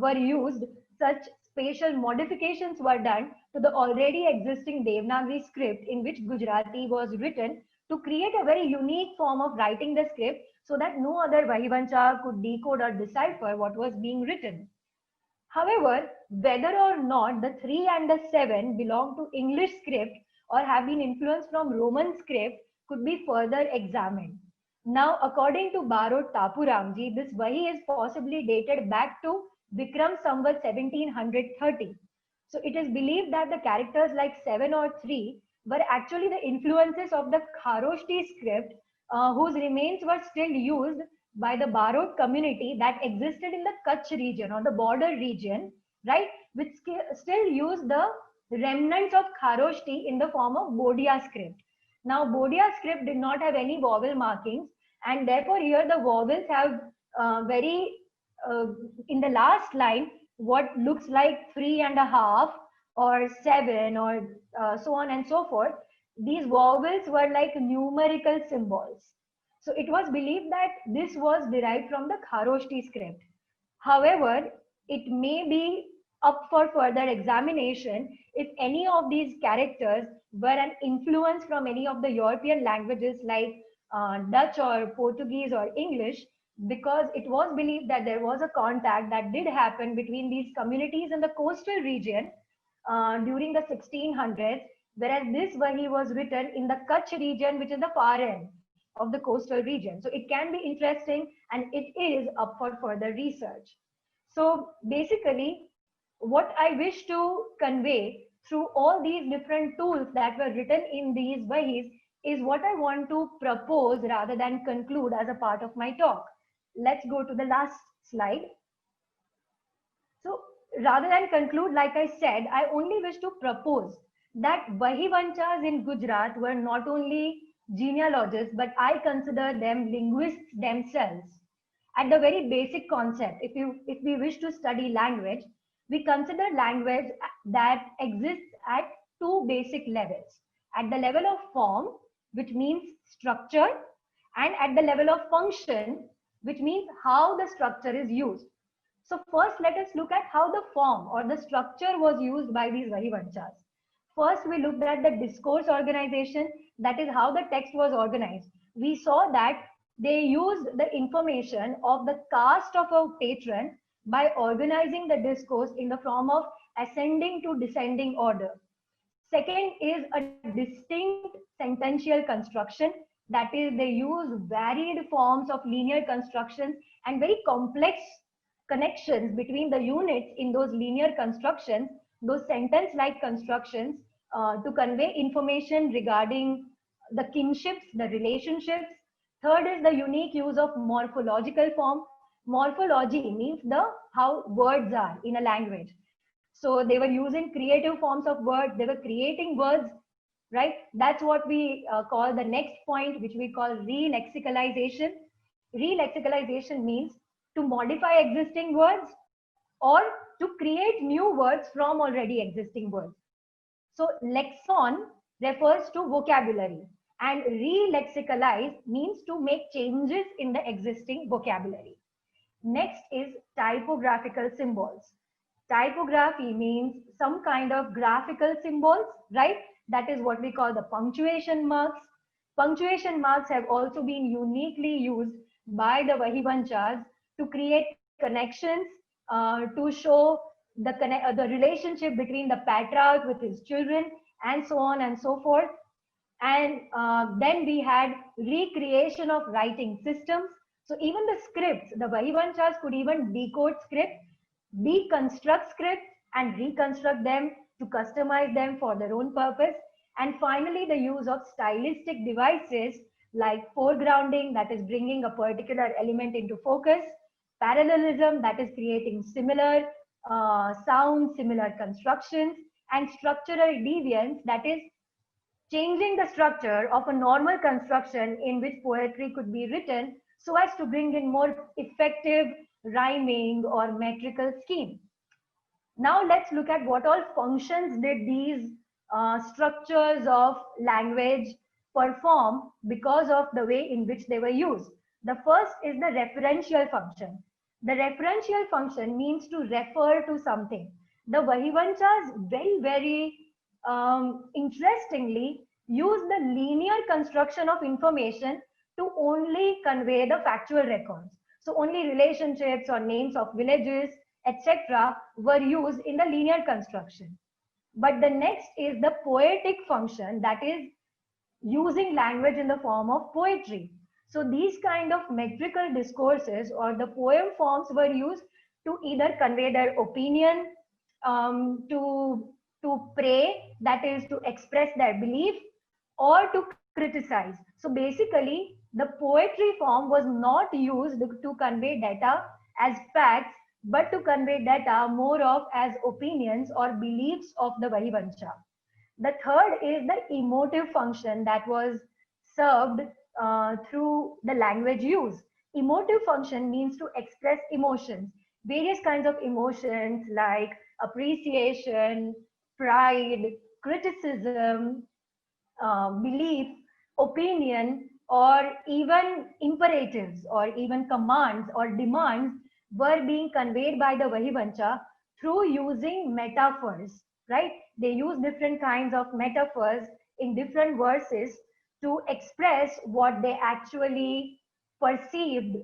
were used, such spatial modifications were done to the already existing Devanagari script in which Gujarati was written to create a very unique form of writing the script so that no other Vahivancha could decode or decipher what was being written. However, whether or not the 3 and the 7 belong to English script or have been influenced from Roman script could be further examined. Now, according to Barot Tapuramji, this Vahi is possibly dated back to Vikram Samvat 1730. So it is believed that the characters like 7 or 3 were actually the influences of the Kharoshti script, whose remains were still used by the Barot community that existed in the Kutch region or the border region, right, which still use the remnants of Kharoshti in the form of Bodia script. Now, Bodia script did not have any vowel markings, and therefore here the vowels have in the last line, what looks like 3.5 or 7 or so on and so forth. These vowels were like numerical symbols. So it was believed that this was derived from the Kharoshti script. However, it may be up for further examination if any of these characters were an influence from any of the European languages like Dutch or Portuguese or English, because it was believed that there was a contact that did happen between these communities in the coastal region during the 1600s, whereas this Vahi was written in the Kutch region, which is the far end of the coastal region. So it can be interesting and it is up for further research. So basically, what I wish to convey through all these different tools that were written in these Vahis is what I want to propose rather than conclude as a part of my talk. Let's go to the last slide. So rather than conclude, like I said, I only wish to propose that Vahivanchas in Gujarat were not only genealogists, but I consider them linguists themselves. at the very basic concept, if we wish to study language, we consider language that exists at two basic levels. At the level of form, which means structure, and at the level of function, which means how the structure is used. So first, let us look at how the form or the structure was used by these Vahivanchas. First, we looked at the discourse organization, that is how the text was organized. We saw that they used the information of the caste of a patron by organizing the discourse in the form of ascending to descending order. Second is a distinct sentential construction, that is they use varied forms of linear constructions and very complex connections between the units in those linear constructions, those sentence-like constructions, to convey information regarding the kinships, the relationships. Third is the unique use of morphological form. Morphology means the how words are in a language. So they were using creative forms of words. They were creating words, right? That's what we call the next point, which we call relexicalization. Relexicalization means to modify existing words or to create new words from already existing words. So lexon refers to vocabulary, and relexicalize means to make changes in the existing vocabulary. Next is typographical symbols. Typography means some kind of graphical symbols, right? That is what we call the punctuation marks. Punctuation marks have also been uniquely used by the Vahivanchas to create connections, to show the relationship between the patriarch with his children, and so on and so forth. And then we had recreation of writing systems. So even the scripts, the Vahivanchas could even decode scripts, deconstruct scripts, and reconstruct them to customize them for their own purpose. And finally, the use of stylistic devices like foregrounding, that is bringing a particular element into focus, parallelism, that is creating similar sounds, similar constructions, and structural deviance, that is changing the structure of a normal construction in which poetry could be written so as to bring in more effective rhyming or metrical scheme. Now let's look at what all functions did these structures of language perform because of the way in which they were used. The first is the referential function. The referential function means to refer to something. The Vahivanchas very interestingly use the linear construction of information to only convey the factual records. So only relationships or names of villages, etc. were used in the linear construction. But the next is the poetic function, that is using language in the form of poetry. So these kind of metrical discourses or the poem forms were used to either convey their opinion, to pray, that is to express their belief, or to criticize. So basically, the poetry form was not used to convey data as facts, but to convey data more of as opinions or beliefs of the Vahivancha. The third is the emotive function that was served through the language use. Emotive function means to express emotions, various kinds of emotions like appreciation, pride, criticism, belief, opinion, or even imperatives or even commands or demands were being conveyed by the Vahivancha through using metaphors, right? They use different kinds of metaphors in different verses to express what they actually perceived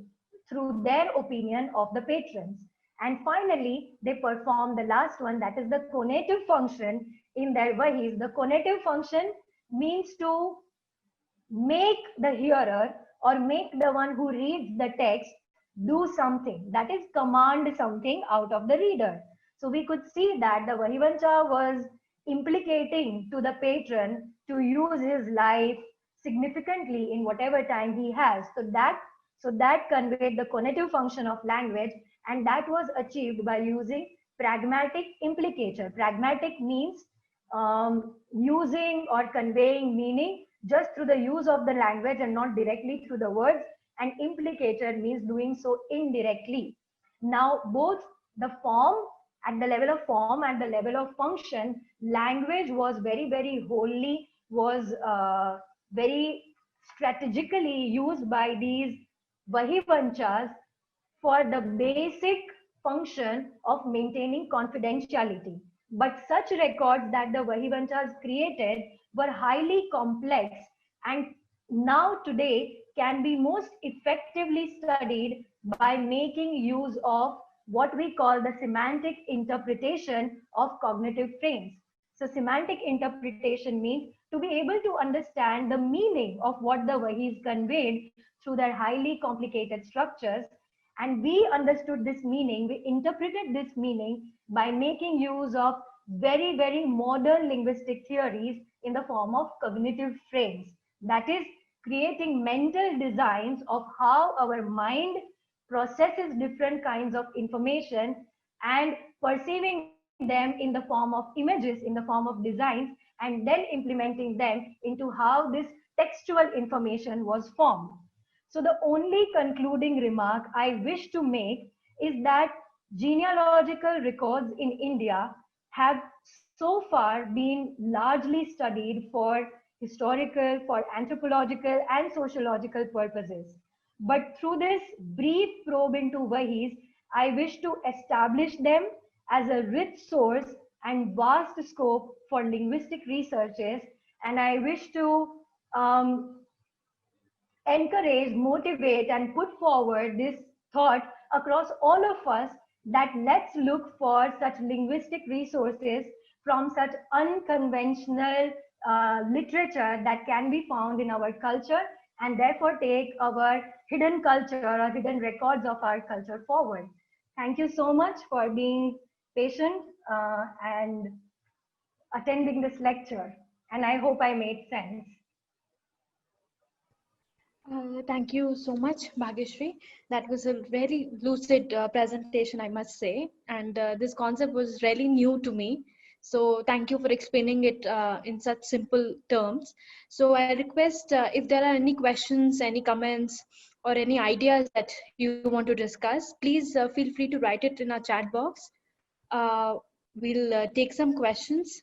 through their opinion of the patrons. And finally, they perform the last one, that is the conative function in their Vahis. The conative function means to make the hearer or make the one who reads the text do something, that is command something out of the reader. So we could see that the Vahivancha was implicating to the patron to use his life significantly in whatever time he has. So that conveyed the conative function of language, and that was achieved by using pragmatic implicature. Pragmatic means using or conveying meaning just through the use of the language and not directly through the words. and implicated means doing so indirectly. Now, both the form, at the level of form, at the level of function, language was very wholly, was very strategically used by these Vahivanchas for the basic function of maintaining confidentiality. But such records that the Vahivanchas created were highly complex and now today can be most effectively studied by making use of what we call the semantic interpretation of cognitive frames. So semantic interpretation means to be able to understand the meaning of what the Vahis conveyed through their highly complicated structures. And we understood this meaning, we interpreted this meaning by making use of very modern linguistic theories in the form of cognitive frames. That is, creating mental designs of how our mind processes different kinds of information and perceiving them in the form of images, in the form of designs, and then implementing them into how this textual information was formed. So the only concluding remark I wish to make is that genealogical records in India have so far been largely studied for historical, for anthropological and sociological purposes. But through this brief probe into Vahis, I wish to establish them as a rich source and vast scope for linguistic researches. And I wish to encourage, motivate, and put forward this thought across all of us that let's look for such linguistic resources from such unconventional literature that can be found in our culture, and therefore take our hidden culture or hidden records of our culture forward. Thank you so much for being patient and attending this lecture. And I hope I made sense. Thank you so much, Bhagyashree. That was a very lucid presentation, I must say. And this concept was really new to me. So thank you for explaining it in such simple terms. So I request if there are any questions, any comments, or any ideas that you want to discuss, please feel free to write it in our chat box. We'll take some questions.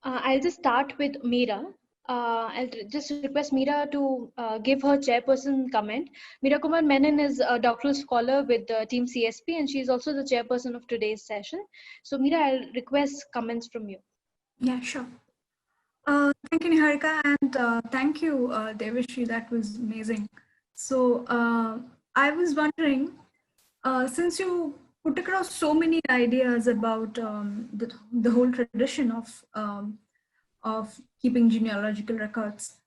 I'll just start with Meera. I'll just request Meera to give her chairperson comment. Meera Kumar Menon is a doctoral scholar with Team CSP, and she is also the chairperson of today's session. So Meera, I'll request comments from you. Yeah, sure. Thank you, Niharika, and thank you, Devashri. That was amazing. So I was wondering, since you put across so many ideas about the whole tradition of keeping genealogical records,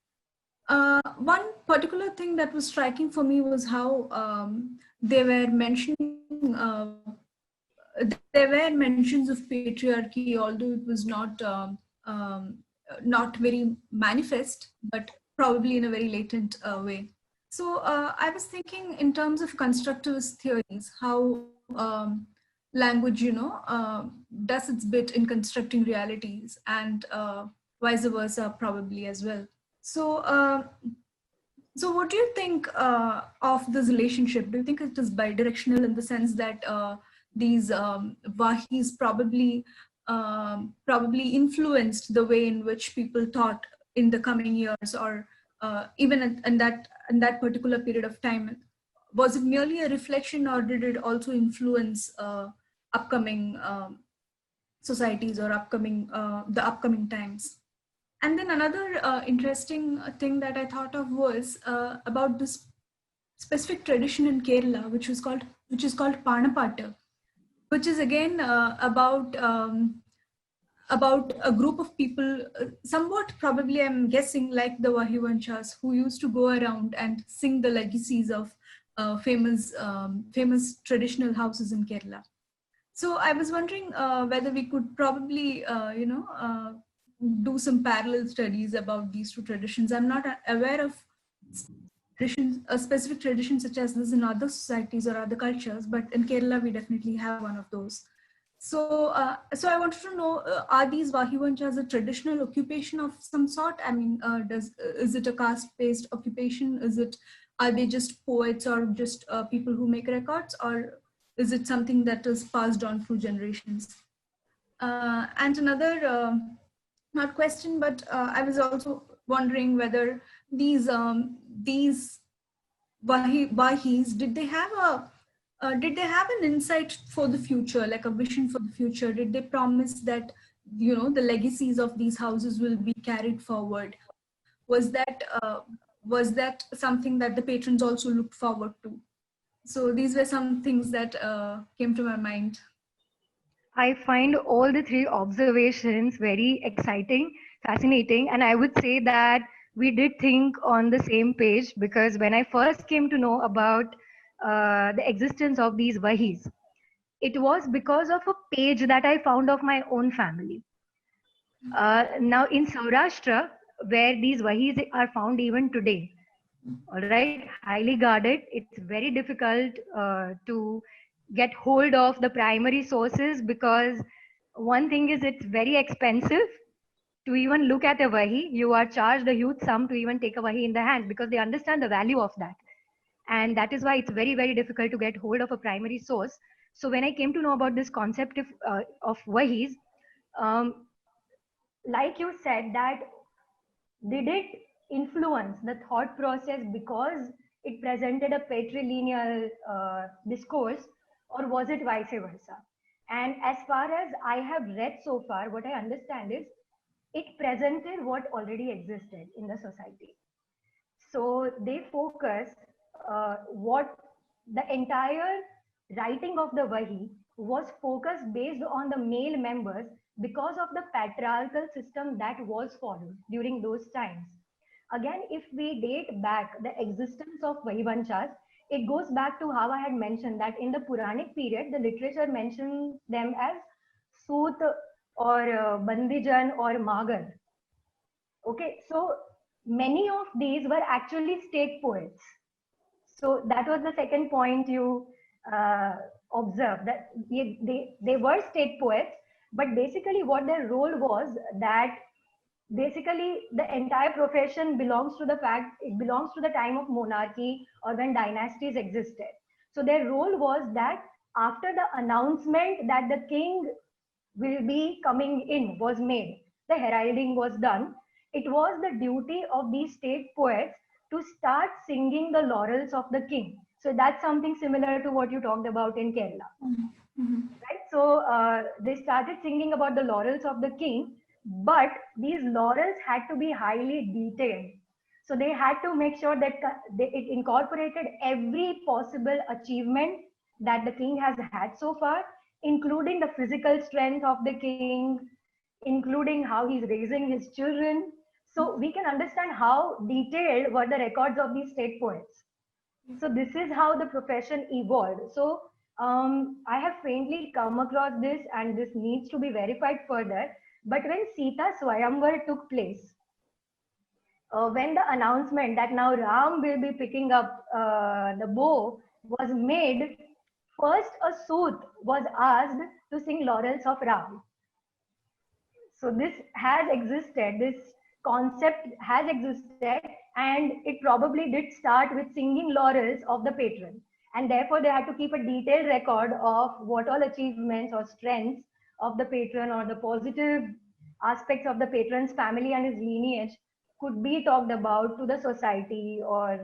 one particular thing that was striking for me was how they were mentioning. There were mentions of patriarchy, although it was not very manifest, but probably in a very latent way. So I was thinking in terms of constructivist theories, how language, does its bit in constructing realities, and vice versa, probably as well. So, so what do you think of this relationship? Do you think it is bidirectional in the sense that these Vahis probably influenced the way in which people thought in the coming years, or even in that particular period of time? Was it merely a reflection, or did it also influence upcoming societies or the upcoming times? And then another interesting thing that I thought of was about this specific tradition in Kerala, which is called Panapata, which is again about a group of people, somewhat probably, I'm guessing, like the Vahivanchas, who used to go around and sing the legacies of famous traditional houses in Kerala. So I was wondering whether we could probably, do some parallel studies about these two traditions. I'm not aware of a specific tradition such as this in other societies or other cultures, but in Kerala, we definitely have one of those. So I wanted to know, are these Vahivanchas a traditional occupation of some sort? I mean, is it a caste-based occupation? Are they just poets or just people who make records, or is it something that is passed on through generations? And another, not question, but I was also wondering whether these Bahis, did they have an insight for the future, like a vision for the future? Did they promise that, you know, the legacies of these houses will be carried forward? Was that something that the patrons also looked forward to? So these were some things that came to my mind. I find all the three observations very exciting, fascinating, and I would say that we did think on the same page, because when I first came to know about the existence of these Vahis, it was because of a page that I found of my own family. Now in Saurashtra, where these Vahis are found even today, all right, highly guarded, it's very difficult to get hold of the primary sources, because one thing is it's very expensive to even look at a Vahi. You are charged a huge sum to even take a Vahi in the hand, because they understand the value of that. And that is why it's very, very difficult to get hold of a primary source. So when I came to know about this concept of Vahis, um, like you said, that did it influence the thought process because it presented a patrilineal discourse, or was it vice versa? And as far as I have read so far, what I understand is it presented what already existed in the society. So they focused what the entire writing of the Vahi was focused based on the male members, because of the patriarchal system that was followed during those times. Again, if we date back the existence of Vahivanchas, it goes back to how I had mentioned that in the Puranic period, the literature mentions them as Sut or Bandijan or Magar. Okay, so many of these were actually state poets. So that was the second point you observed, that they were state poets, but basically what their role was, that basically the entire profession belongs to the fact, it belongs to the time of monarchy or when dynasties existed. So their role was that after the announcement that the king will be coming in was made, the heralding was done, it was the duty of these state poets to start singing the laurels of the king. So that's something similar to what you talked about in Kerala. Mm-hmm. Right? So they started singing about the laurels of the king, but these laurels had to be highly detailed. So they had to make sure that it incorporated every possible achievement that the king has had so far, including the physical strength of the king, including how he's raising his children. So we can understand how detailed were the records of these state poets. So this is how the profession evolved. So I have faintly come across this, and this needs to be verified further. But when Sita Swayamvar took place, when the announcement that now Ram will be picking up the bow was made, first a Sut was asked to sing laurels of Ram. So this has existed, this concept has existed, and it probably did start with singing laurels of the patron. And therefore, they had to keep a detailed record of what all achievements or strengths of the patron, or the positive aspects of the patron's family and his lineage could be talked about to the society, or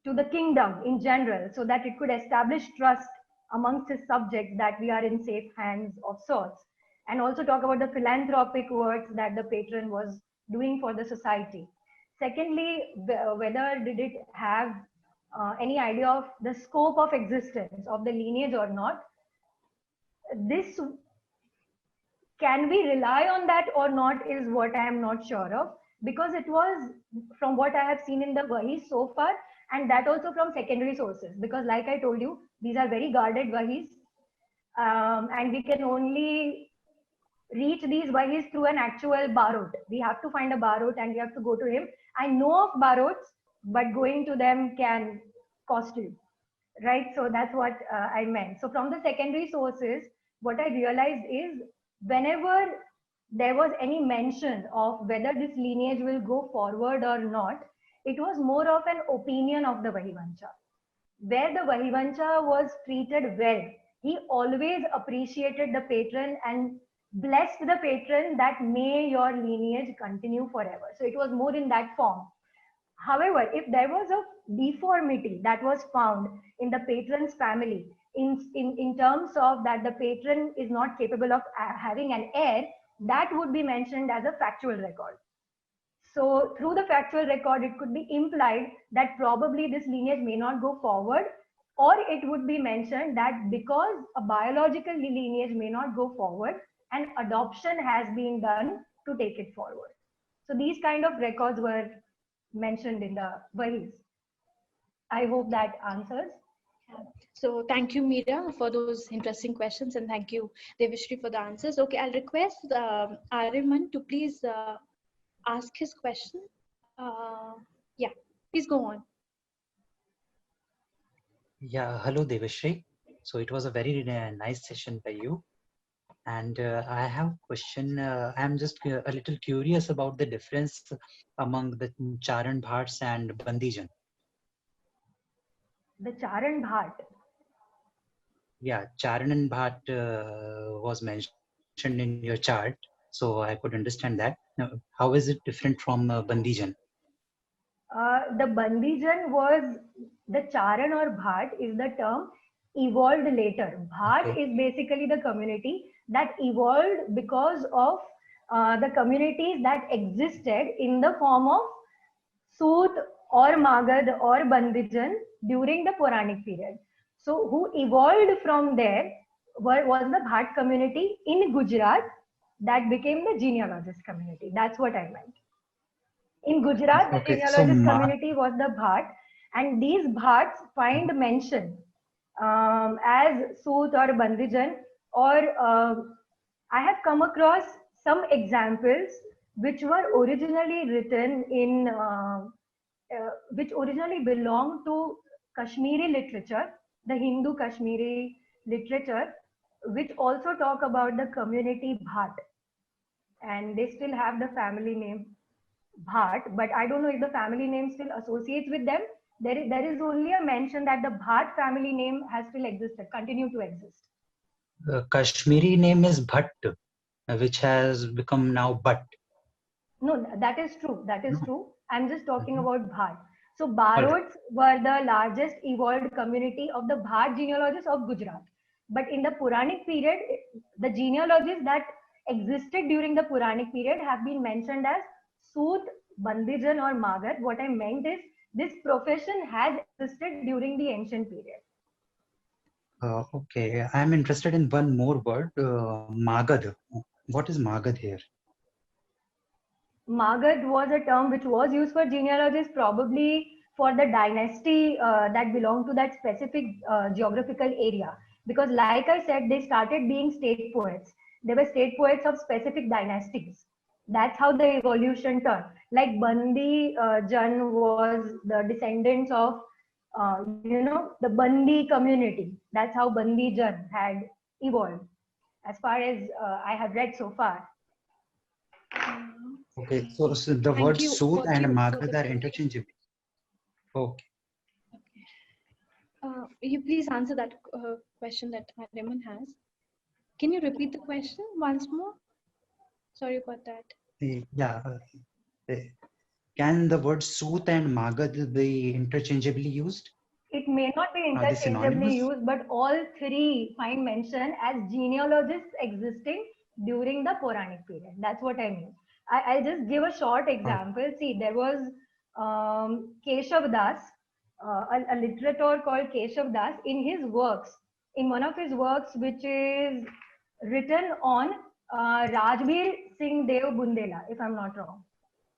to the kingdom in general, so that it could establish trust amongst his subjects that we are in safe hands of sorts, and also talk about the philanthropic works that the patron was doing for the society. Secondly, whether did it have any idea of the scope of existence of the lineage or not. This, can we rely on that or not, is what I am not sure of, because it was from what I have seen in the Vahis so far, and that also from secondary sources, because like I told you, these are very guarded Vahis, and we can only reach these Vahis through an actual Barot. We have to find a Barot and we have to go to him. I know of Barots, but going to them can cost you, right? So that's what I meant. So from the secondary sources, what I realized is whenever there was any mention of whether this lineage will go forward or not, it was more of an opinion of the Vahivancha. Where the Vahivancha was treated well, he always appreciated the patron and blessed the patron that may your lineage continue forever. So it was more in that form. However, if there was a deformity that was found in the patron's family, in terms of that the patron is not capable of having an heir, that would be mentioned as a factual record. So through the factual record, it could be implied that probably this lineage may not go forward, or it would be mentioned that because a biological lineage may not go forward, an adoption has been done to take it forward. So these kind of records were mentioned in the Vahis. I hope that answers. So thank you, Meera, for those interesting questions, and thank you, Devashri, for the answers. Okay, I'll request Ariman to please ask his question. Yeah, please go on. Yeah, hello Devashri. So it was a very nice session by you. And I have a question. I'm just a little curious about the difference among the Charan Bhats and Bandijan. The Charan Bhat. Yeah, Charan and Bhat was mentioned in your chart, so I could understand that. Now, how is it different from Bandijan? The Bandijan was, the Charan or Bhat is the term evolved later. Bhat Okay. is basically the community that evolved because of the communities that existed in the form of Sut or Magad or Bandijan during the Puranic period. So who evolved from there was the Bhat community in Gujarat that became the genealogist community. That's what I meant. In Gujarat, the Okay, so genealogist community was the Bhat, and these Bhats find mention as Sut or Bandijan, or I have come across some examples which were originally written in, which originally belonged to Kashmiri literature, the Hindu Kashmiri literature, which also talk about the community Bhat, and they still have the family name Bhat, but I don't know if the family name still associates with them. There is only a mention that the Bhat family name has still existed, continue to exist. the Kashmiri name is Bhatt, which has become now Bhatt. No, that is true. That is No. true. I'm just talking Mhm. about Bhat. So right. Barots were the largest evolved community of the Bhat genealogists of Gujarat. But in the Puranic period, the genealogies that existed during the Puranic period have been mentioned as Sut, Bandijan or Magar. What I meant is this profession has existed during the ancient period. Okay, I'm interested in one more word, Magad. What is Magad here? Magad was a term which was used for genealogists, probably for the dynasty that belonged to that specific geographical area. Because like I said, they started being state poets. They were state poets of specific dynasties. That's how the evolution turned. Like Bandi Jan was the descendants of, the Bandi community. That's how Bandi Jan had evolved, as far as I have read so far. Okay, so the Thank words you Sut both and you for Magad the are question. interchangeable. Okay. You please answer that question that Ariman has. Can you repeat the question once more? Sorry about that. Yeah. Can the words Sut and Magad be interchangeably used? It may not be Are they interchangeably synonymous? used, but all three find mention as genealogists existing during the Puranic period. That's what I mean. I'll just give a short example. See, there was Keshav Das, a literator called Keshav Das, in his works, in one of his works, which is written on Rajbir Singh Dev Bundela, if I'm not wrong,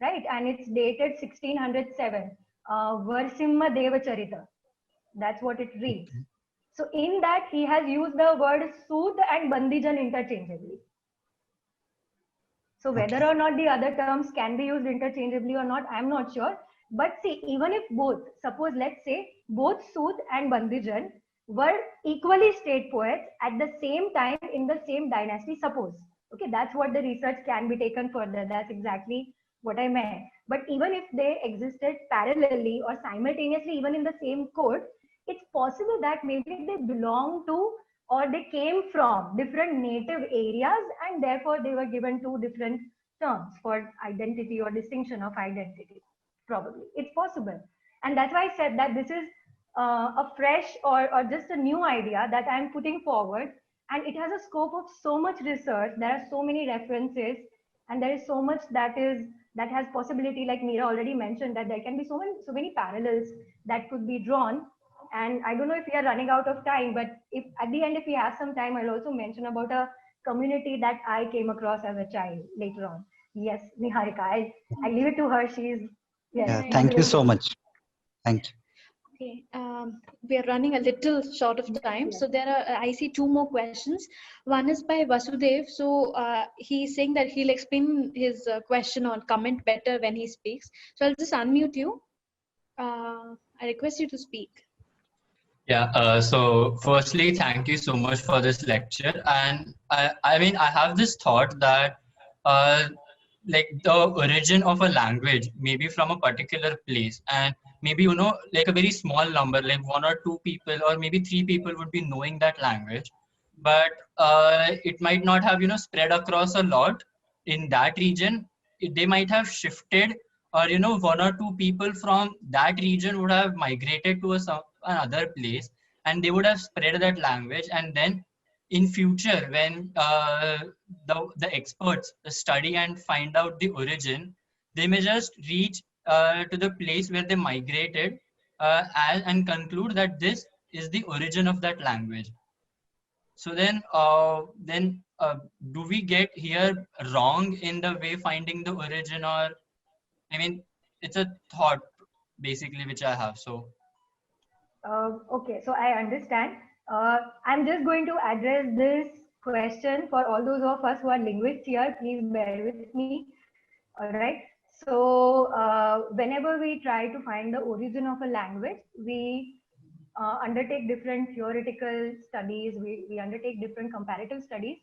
right? And it's dated 1607, Varsimha Deva Charita. That's what it reads. So in that, he has used the word Sut and Bandijan interchangeably. So whether or not the other terms can be used interchangeably or not, I'm not sure. But see, even if both, suppose let's say both Sut and Bandijan were equally state poets at the same time in the same dynasty, suppose. Okay, that's what the research can be taken further. That's exactly what I meant. But even if they existed parallelly or simultaneously, even in the same court, it's possible that maybe they belong to or they came from different native areas, and therefore they were given two different terms for identity or distinction of identity. Probably. It's possible. And that's why I said that this is a fresh or just a new idea that I'm putting forward, and it has a scope of so much research. There are so many references, and there is so much that has possibility, like Meera already mentioned, that there can be so many parallels that could be drawn. And I don't know if we are running out of time, but if at the end, if we have some time, I'll also mention about a community that I came across as a child later on. Yes, Niharika, I leave it to her. She's, yes. Yeah, thank you so much. Thank you. Okay, we are running a little short of time. So there are, I see two more questions. One is by Vasudev. So he's saying that he'll explain his question or comment better when he speaks. So I'll just unmute you. I request you to speak. Yeah, so firstly, thank you so much for this lecture. And I mean, I have this thought that like the origin of a language, maybe from a particular place, and maybe, you know, like a very small number, like 1 or 2 people, or maybe 3 people would be knowing that language. But it might not have, you know, spread across a lot in that region. They might have shifted, or, you know, 1 or 2 people from that region would have migrated to another place, and they would have spread that language. And then in future, when the experts study and find out the origin, they may just reach to the place where they migrated and conclude that this is the origin of that language. So then do we get here wrong in the way finding the origin? Or, I mean, it's a thought basically which I have. So okay, so I understand. I'm just going to address this question for all those of us who are linguists here. Please bear with me. All right. So whenever we try to find the origin of a language, we undertake different theoretical studies. We undertake different comparative studies,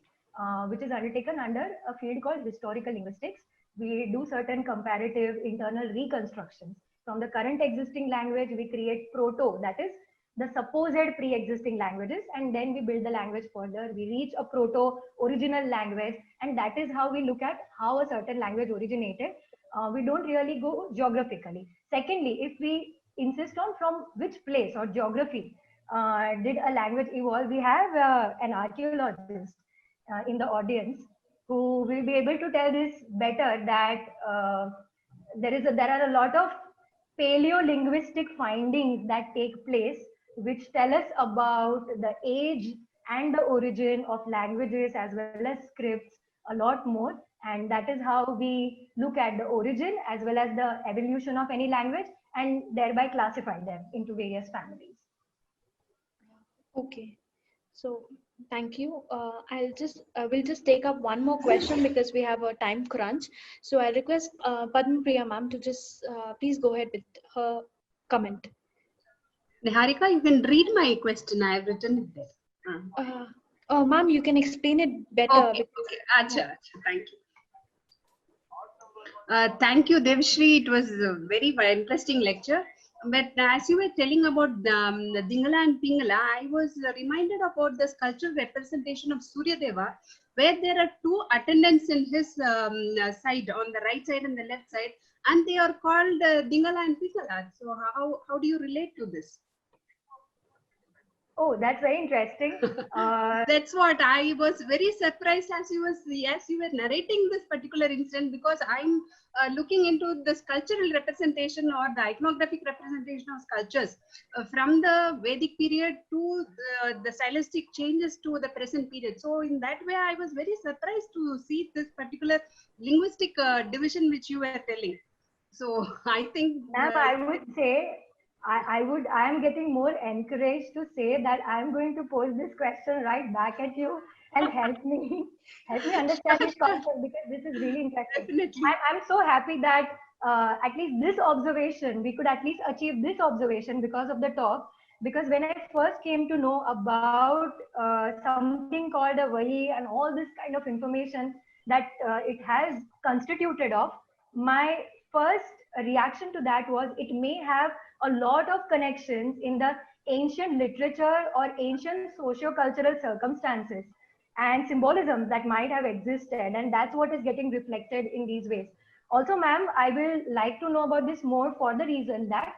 which is undertaken under a field called historical linguistics. We do certain comparative internal reconstructions. From the current existing language, we create proto, that is the supposed pre-existing languages, and then we build the language further. We reach a proto original language, and that is how we look at how a certain language originated. We don't really go geographically. Secondly, if we insist on from which place or geography did a language evolve, we have an archaeologist in the audience who will be able to tell this better, that there are a lot of paleolinguistic findings that take place, which tell us about the age and the origin of languages as well as scripts a lot more. And that is how we look at the origin as well as the evolution of any language, and thereby classify them into various families. Okay, so thank you. We'll just take up one more question because we have a time crunch. So I request Padma Priya ma'am to just please go ahead with her comment. Niharika, you can read my question. I have written it there. Oh, ma'am, you can explain it better. Okay, Acha, thank you. Thank you, Devshri. It was a very interesting lecture. But as you were telling about the Dingala and Pingala, I was reminded about the sculptural representation of Suryadeva, where there are 2 attendants in his side, on the right side and the left side, and they are called Dingala and Pingala. So how do you relate to this? Oh, that's very interesting. That's what I was very surprised as you were narrating this particular incident, because I'm looking into the sculptural representation or the iconographic representation of sculptures from the Vedic period to the stylistic changes to the present period. So in that way, I was very surprised to see this particular linguistic division which you were telling. So I think I would say I am getting more encouraged to say that I'm going to pose this question right back at you and help me understand this concept, because this is really interesting. Definitely. I'm so happy that at least this observation, we could at least achieve this observation because of the talk, because when I first came to know about something called a Vahi and all this kind of information that it has constituted of, my first reaction to that was it may have a lot of connections in the ancient literature or ancient socio-cultural circumstances and symbolisms that might have existed, and that's what is getting reflected in these ways. Also, ma'am, I will like to know about this more for the reason that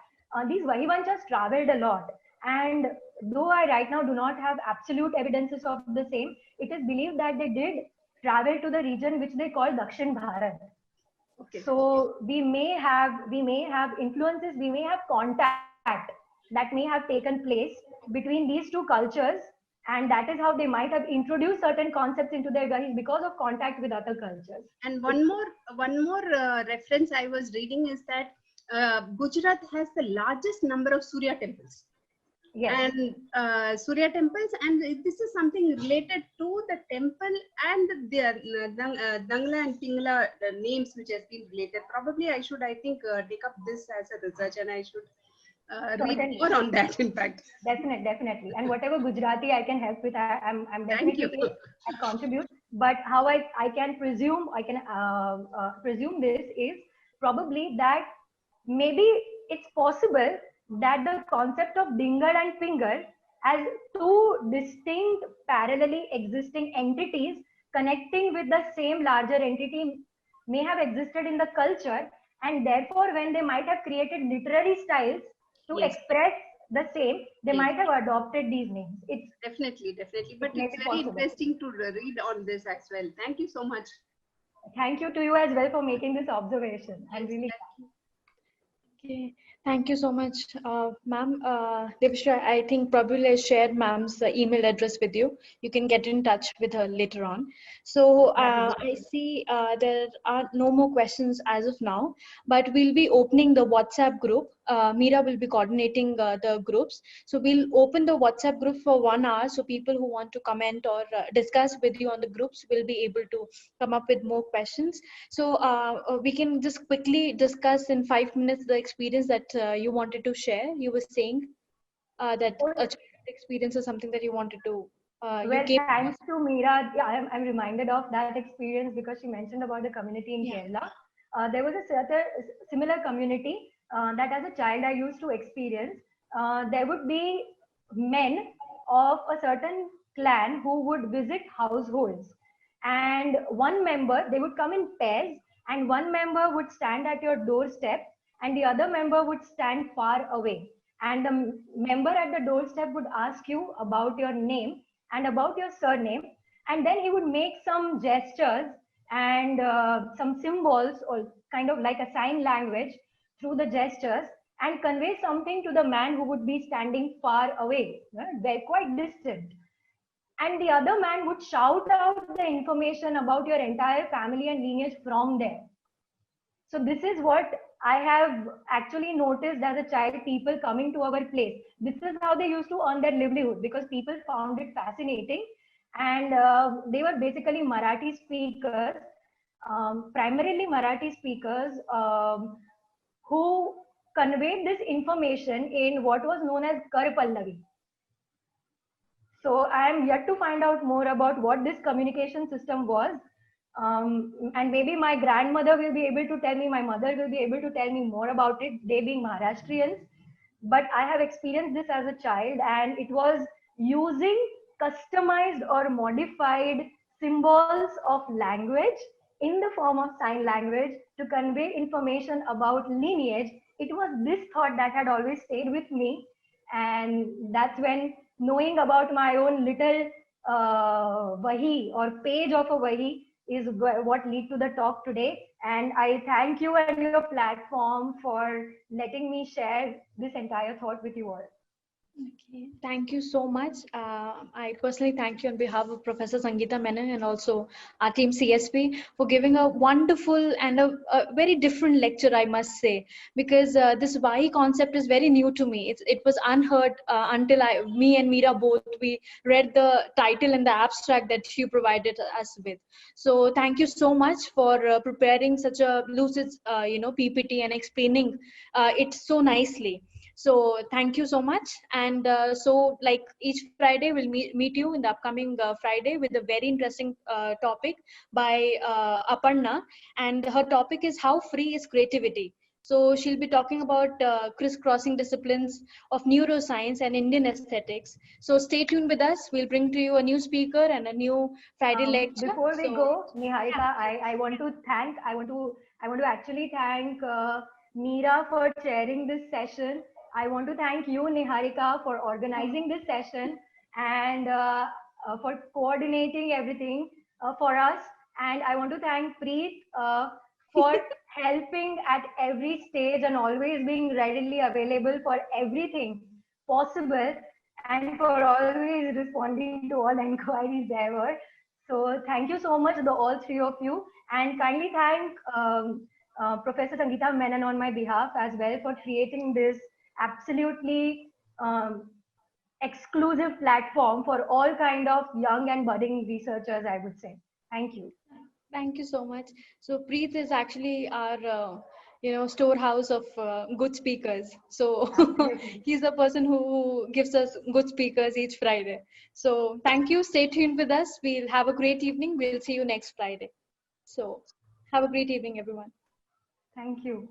these Vahivanchas traveled a lot, and though I right now do not have absolute evidences of the same, it is believed that they did travel to the region which they call Dakshin Bharat. Okay. So we may have influences, we may have contact that may have taken place between these two cultures, and that is how they might have introduced certain concepts into their Gahis because of contact with other cultures. And one more reference I was reading is that Gujarat has the largest number of Surya temples. Yes. And Surya temples, and this is something related to the temple and their Dangla and Pingla names which has been related. Probably I should, take up this as a research, and I should read more on that, in fact. Definitely. And whatever Gujarati I can help with, I'm definitely Thank you. I contribute. But how I can presume, presume this is probably that maybe it's possible that the concept of Dingal and Pingal as two distinct parallelly existing entities connecting with the same larger entity may have existed in the culture, and therefore when they might have created literary styles to Yes. express the same, they Yes. might have adopted these names. It's Definitely. But may it's be very possible. interesting to read on this as well. Thank you so much. Thank you to you as well for making this observation. I'm Yes, really Okay, thank you so much, ma'am. Devashri, I think probably I shared ma'am's email address with you. You can get in touch with her later on. So I see there are no more questions as of now, but we'll be opening the WhatsApp group. Meera will be coordinating the groups. So we'll open the WhatsApp group for 1 hour. So people who want to comment or discuss with you on the groups will be able to come up with more questions. So we can just quickly discuss in 5 minutes the experience that you wanted to share. You were saying that a childhood experience is something that you wanted to. well, thanks to Meera, yeah, I'm reminded of that experience because she mentioned about the community in Kerala. There was a certain similar community that as a child I used to experience. There would be men of a certain clan who would visit households, and one member, they would come in pairs, and one member would stand at your doorstep and the other member would stand far away, and the member at the doorstep would ask you about your name and about your surname, and then he would make some gestures and some symbols or kind of like a sign language through the gestures and convey something to the man who would be standing far away. They're quite distant, and the other man would shout out the information about your entire family and lineage from there. So this is what I have actually noticed as a child, people coming to our place. This is how they used to earn their livelihood because people found it fascinating, and they were basically Marathi speakers, primarily Marathi speakers, who conveyed this information in what was known as Kar Pallavi. So I am yet to find out more about what this communication system was. And maybe my grandmother will be able to tell me, my mother will be able to tell me more about it, they being Maharashtrians. But I have experienced this as a child, and it was using customized or modified symbols of language in the form of sign language to convey information about lineage. It was this thought that had always stayed with me. And that's when knowing about my own little Vahi or page of a Vahi is what lead to the talk today. And I thank you and your platform for letting me share this entire thought with you all. Okay, thank you so much. I personally thank you on behalf of Professor Sangeeta Menon and also our team CSP for giving a wonderful and a very different lecture, I must say, because this Vahi concept is very new to me. It was unheard until me and Meera both, we read the title and the abstract that you provided us with. So thank you so much for preparing such a lucid, PPT and explaining it so nicely. So thank you so much. And so like each Friday, we'll meet you in the upcoming Friday with a very interesting topic by Aparna. And her topic is how free is creativity. So she'll be talking about crisscrossing disciplines of neuroscience and Indian aesthetics. So stay tuned with us. We'll bring to you a new speaker and a new Friday lecture. Before we So, go, Niharika, I want to actually thank Meera for chairing this session. I want to thank you, Niharika, for organizing this session and for coordinating everything for us. And I want to thank Preet for helping at every stage and always being readily available for everything possible and for always responding to all inquiries there were. So thank you so much, all three of you, and kindly thank Professor Sangeeta Menon on my behalf as well for creating this absolutely exclusive platform for all kind of young and budding researchers, I would say. Thank you. thank you so much. So Preet is actually our storehouse of good speakers. So he's the person who gives us good speakers each Friday. So thank you. Stay tuned with us. We'll have a great evening. We'll see you next Friday. So have a great evening, everyone. Thank you.